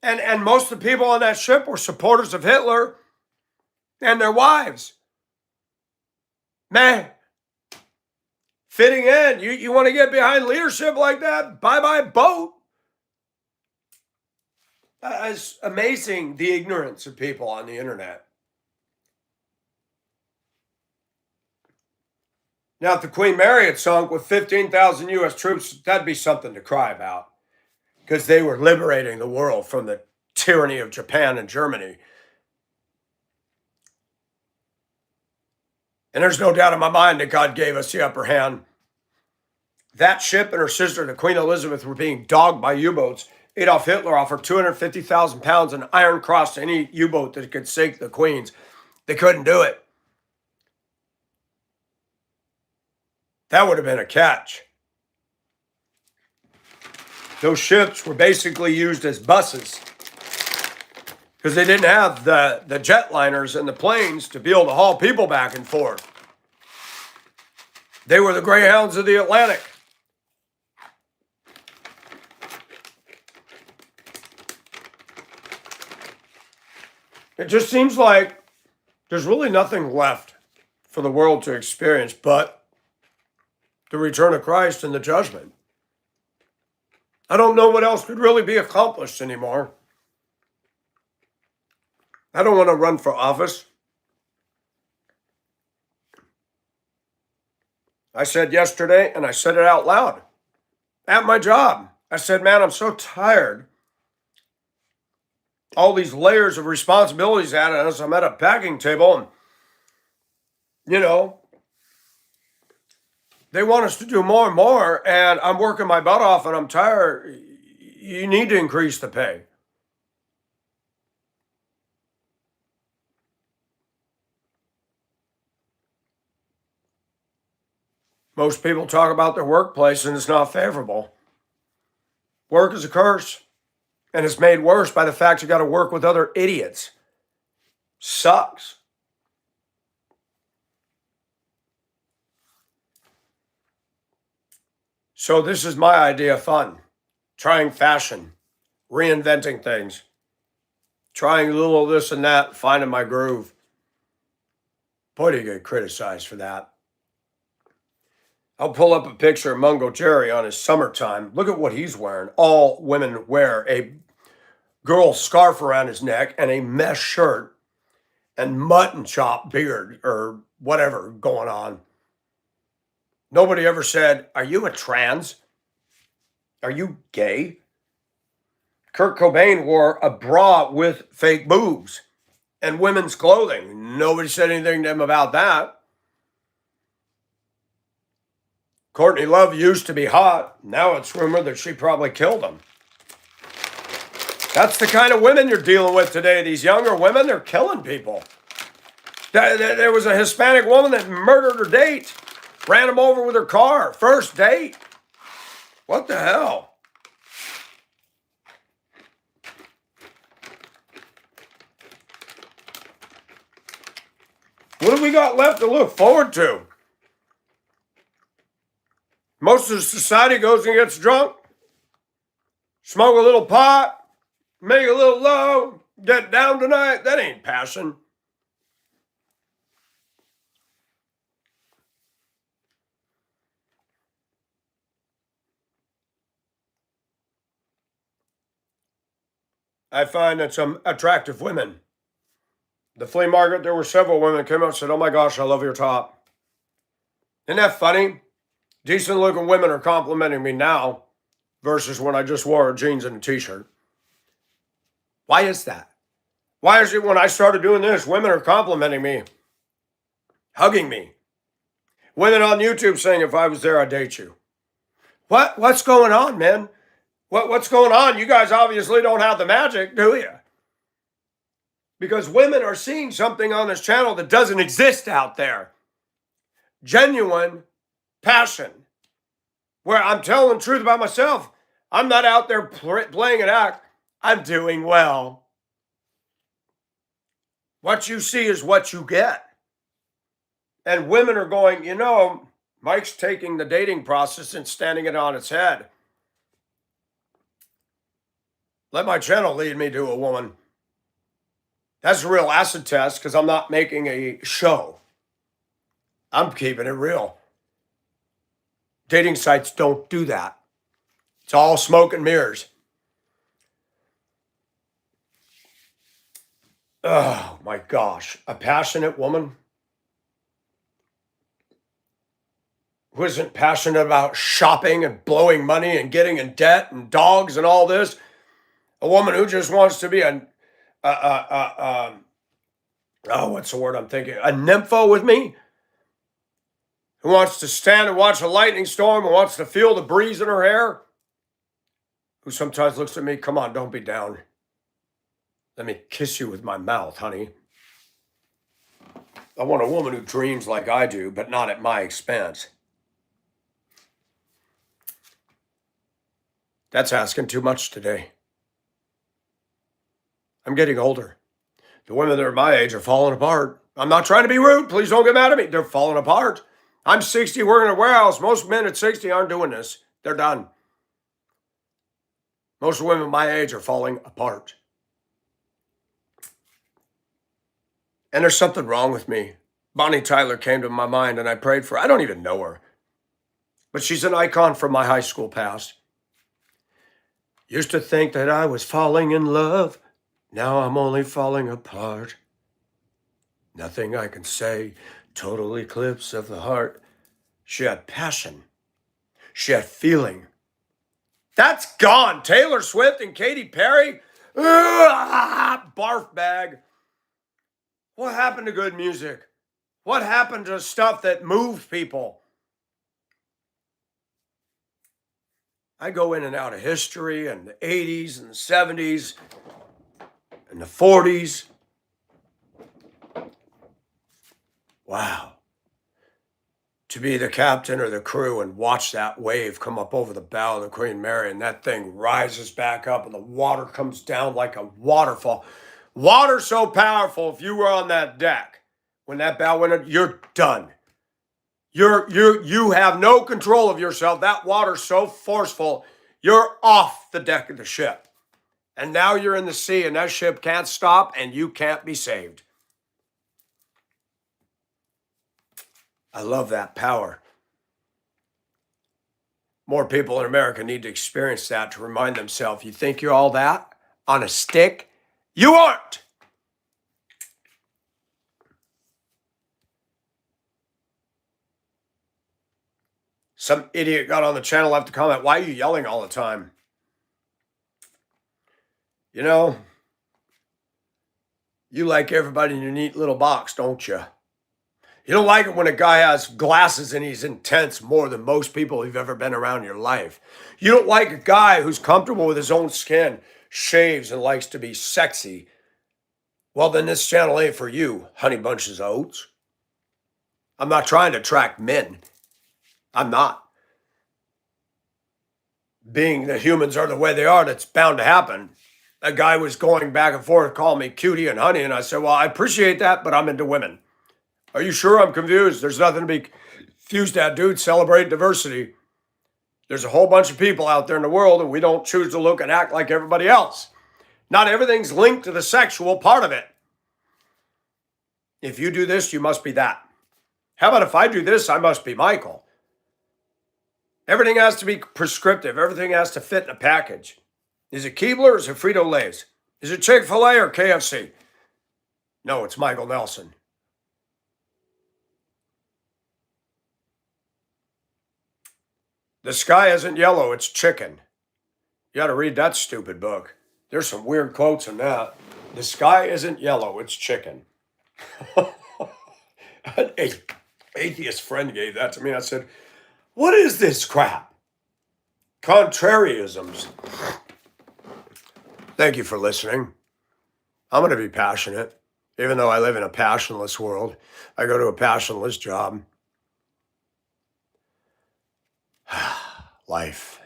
And most of the people on that ship were supporters of Hitler. and their wives. Man, fitting in. You want to get behind leadership like that? Bye-bye boat. It's amazing the ignorance of people on the internet. Now, if the Queen Mary had sunk with 15,000 U.S. troops, that'd be something to cry about, because they were liberating the world from the tyranny of Japan and Germany. And there's no doubt in my mind that God gave us the upper hand. That ship and her sister, the Queen Elizabeth, were being dogged by U-boats. Adolf Hitler offered 250,000 pounds and Iron Cross to any U-boat that could sink the Queens. They couldn't do it. That would have been a catch. Those ships were basically used as buses because they didn't have the jetliners and the planes to be able to haul people back and forth. They were the Greyhounds of the Atlantic. It just seems like there's really nothing left for the world to experience but the return of Christ and the judgment. I don't know what else could really be accomplished anymore. I don't want to run for office. I said yesterday, and I said it out loud at my job. I said, man, I'm so tired. All these layers of responsibilities added on us. I'm at a packing table, and, they want us to do more and more, and I'm working my butt off, and I'm tired. You need to increase the pay. Most people talk about their workplace, and it's not favorable. Work is a curse. And it's made worse by the fact you got to work with other idiots. Sucks. So this is my idea of fun. Trying fashion, reinventing things, trying a little of this and that, finding my groove. Boy, do you get criticized for that. I'll pull up a picture of Mungo Jerry on his summertime. Look at what he's wearing. All women wear a girl scarf around his neck and a mesh shirt and mutton chop beard or whatever going on. Nobody ever said, are you a trans? Are you gay? Kurt Cobain wore a bra with fake boobs and women's clothing. Nobody said anything to him about that. Courtney Love used to be hot. Now it's rumored that she probably killed him. That's the kind of women you're dealing with today. These younger women, they're killing people. There was a Hispanic woman that murdered her date, ran him over with her car, first date. What the hell? What have we got left to look forward to? Most of the society goes and gets drunk, smoke a little pot, make a little love, get down tonight. That ain't passion. I find that some attractive women. The flea market, there were several women that came up and said, oh my gosh, I love your top. Isn't that funny? Decent looking women are complimenting me now versus when I just wore jeans and a t-shirt. Why is that? Why is it when I started doing this, women are complimenting me, hugging me? Women on YouTube saying, if I was there, I'd date you. What's going on, man? What's going on? You guys obviously don't have the magic, do you? Because women are seeing something on this channel that doesn't exist out there. Genuine passion. Where I'm telling the truth about myself. I'm not out there playing an act. I'm doing well. What you see is what you get. And women are going, Mike's taking the dating process and standing it on its head. Let my channel lead me to a woman That's a real acid test because I'm not making a show. I'm keeping it real. Dating sites don't do that. It's all smoke and mirrors. Oh my gosh. A passionate woman who isn't passionate about shopping and blowing money and getting in debt and dogs and all this. A woman who just wants to be what's the word I'm thinking? A nympho with me, who wants to stand and watch a lightning storm, who wants to feel the breeze in her hair, who sometimes looks at me, come on, don't be down. Let me kiss you with my mouth, honey. I want a woman who dreams like I do, but not at my expense. That's asking too much today. I'm getting older. The women that are my age are falling apart. I'm not trying to be rude. Please don't get mad at me. They're falling apart. I'm 60, working in a warehouse. Most men at 60 aren't doing this. They're done. Most women my age are falling apart. And there's something wrong with me. Bonnie Tyler came to my mind and I prayed for her. I don't even know her. But she's an icon from my high school past. Used to think that I was falling in love. Now I'm only falling apart. Nothing I can say. Total eclipse of the heart. She had passion. She had feeling. That's gone. Taylor Swift and Katy Perry. Barf bag. What happened to good music? What happened to stuff that moved people? I go in and out of history and the 80s and the 70s and the 40s. Wow. To be the captain or the crew and watch that wave come up over the bow of the Queen Mary and that thing rises back up and the water comes down like a waterfall. Water so powerful, if you were on that deck, when that bow went up, you're done. You have no control of yourself. That water's so forceful, you're off the deck of the ship. And now you're in the sea and that ship can't stop and you can't be saved. I love that power. More people in America need to experience that to remind themselves, you think you're all that on a stick? You aren't. Some idiot got on the channel left a comment, why are you yelling all the time? You know, you like everybody in your neat little box, don't you? You don't like it when a guy has glasses and he's intense more than most people you've ever been around in your life. You don't like a guy who's comfortable with his own skin, shaves, and likes to be sexy. Well, then this channel ain't for you, honey bunches of oats. I'm not trying to attract men. I'm not. Being that humans are the way they are, that's bound to happen. A guy was going back and forth calling me cutie and honey, and I said, well, I appreciate that, but I'm into women. Are you sure? I'm confused. There's nothing to be confused at, dude. Celebrate diversity. There's a whole bunch of people out there in the world, and we don't choose to look and act like everybody else. Not everything's linked to the sexual part of it. If you do this, you must be that. How about if I do this, I must be Michael? Everything has to be prescriptive. Everything has to fit in a package. Is it Keebler or is it Frito-Lay's? Is it Chick-fil-A or KFC? No, it's Michael Nelson. The sky isn't yellow, it's chicken. You got to read that stupid book. There's some weird quotes in that. The sky isn't yellow, it's chicken. An atheist friend gave that to me. I said, what is this crap? Contrariisms. Thank you for listening. I'm going to be passionate. Even though I live in a passionless world, I go to a passionless job. Life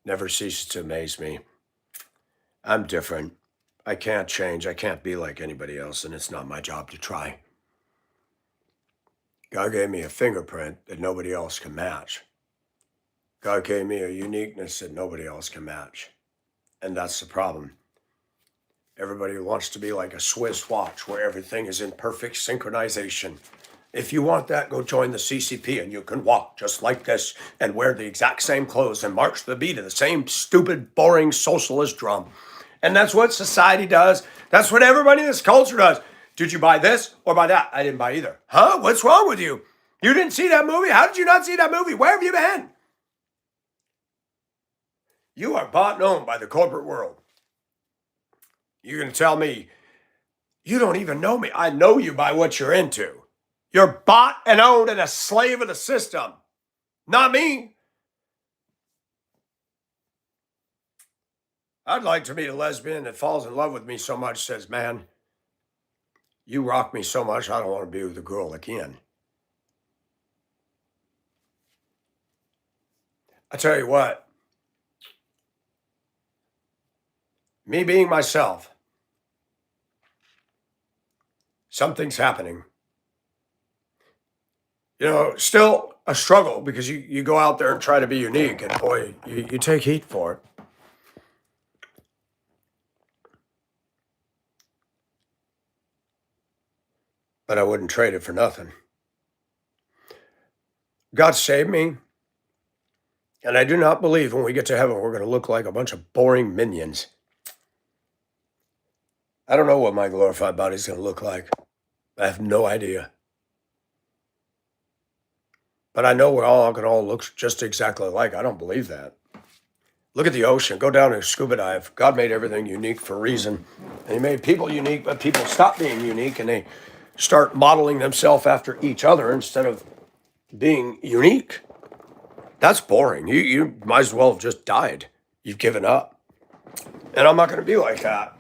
never ceases to amaze me. I'm different. I can't change. I can't be like anybody else, and it's not my job to try. God gave me a fingerprint that nobody else can match. God gave me a uniqueness that nobody else can match. And that's the problem. Everybody wants to be like a Swiss watch where everything is in perfect synchronization. If you want that, go join the CCP and you can walk just like this and wear the exact same clothes and march to the beat of the same stupid, boring socialist drum. And that's what society does. That's what everybody in this culture does. Did you buy this or buy that? I didn't buy either. Huh? What's wrong with you? You didn't see that movie? How did you not see that movie? Where have you been? You are bought and owned by the corporate world. You're going to tell me, you don't even know me. I know you by what you're into. You're bought and owned and a slave of the system. Not me. I'd like to meet a lesbian that falls in love with me so much, says, man, you rock me so much, I don't want to be with a girl again. I tell you what, me being myself, something's happening. Still a struggle because you go out there and try to be unique, and boy, you take heat for it. But I wouldn't trade it for nothing. God saved me, and I do not believe when we get to heaven we're going to look like a bunch of boring minions. I don't know what my glorified body's going to look like. I have no idea. But I know we're all going to all look just exactly alike. I don't believe that. Look at the ocean. Go down and scuba dive. God made everything unique for a reason. And he made people unique, but people stop being unique and they start modeling themselves after each other instead of being unique. That's boring. You might as well have just died. You've given up. And I'm not going to be like that.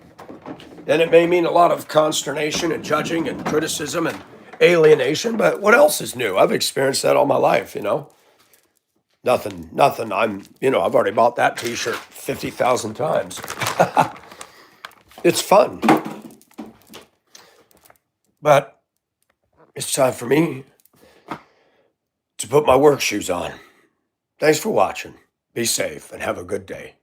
And it may mean a lot of consternation and judging and criticism and alienation, but what else is new? I've experienced that all my life, Nothing. I've already bought that t-shirt 50,000 times. It's fun. But it's time for me to put my work shoes on. Thanks for watching. Be safe and have a good day.